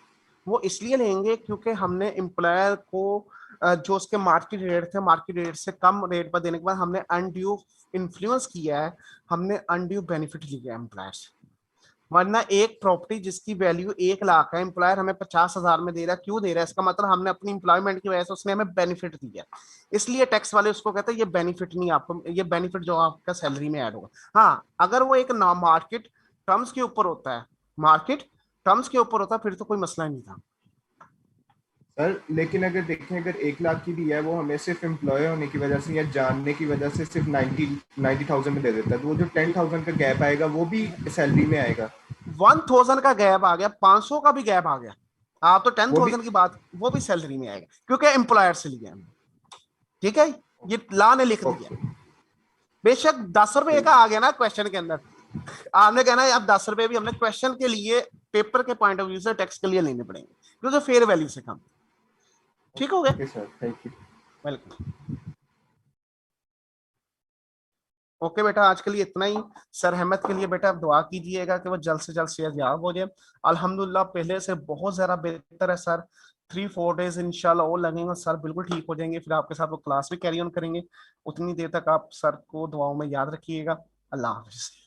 वो इसलिए लेंगे क्योंकि हमने एम्प्लॉयर को जो उसके मार्केट रेट थे, मार्केट रेट से कम रेट पर देने के बाद हमने अनड्यू इन्फ्लुएंस किया है, हमने अनड्यू बेनिफिट लिया एम्प्लॉयर से। वरना एक प्रॉपर्टी जिसकी वैल्यू 1 लाख है, एम्प्लॉयर हमें 50,000 में दे रहा है, क्यों दे रहा है? इसका मतलब हमने अपनी एम्प्लॉयमेंट की वजह से उसने हमें बेनिफिट दिया, इसलिए टैक्स वाले उसको कहते हैं ये बेनिफिट नहीं, आपको ये बेनिफिट जो आपका सैलरी में ऐड होगा। हाँ, अगर वो एक ना मार्केट टर्म्स के ऊपर होता है, मार्केट टर्म्स के ऊपर होता है, फिर तो कोई मसला नहीं था। सर लेकिन अगर देखें अगर 1 लाख की भी है वो हमें सिर्फ एम्प्लॉय होने की वजह से या जानने की वजह से सिर्फ 90,000 में दे देता है, तो वो जो 10,000 का गैप आएगा वो भी सैलरी में आएगा। 1000 का गैप आ गया, 500 का भी गैप आ गया, आप तो 10,000 की बात, वो भी सैलरी में आएगा क्योंकि एम्प्लॉयर से लिया हमने। ठीक है, ये लॉ ने लिख दिया। बेशक 10 रुपए का आ गया ना क्वेश्चन के अंदर, आपने कहना है अब 10 रुपए भी हमने क्वेश्चन के लिए पेपर के पॉइंट ऑफ व्यू से टैक्स के लिए लेने पड़ेंगे क्योंकि फेयर वैल्यू से कम। ठीक हो गया? Okay sir, thank you. Welcome. Okay बेटा, आज के लिए इतना ही। सर अहमद के लिए बेटा आप दुआ कीजिएगा कि वो जल्द से जल्द सेहतयाब हो जाए। अल्हम्दुलिल्लाह पहले से बहुत ज़्यादा बेहतर है सर। 3-4 डेज इंशाल्लाह और लगेंगे, सर बिल्कुल ठीक हो जाएंगे। फिर आपके साथ वो क्लास भी कैरी ऑन करेंगे। उतनी देर तक आप सर को दुआओं में याद रखिएगा। अल्लाह हाफिज़।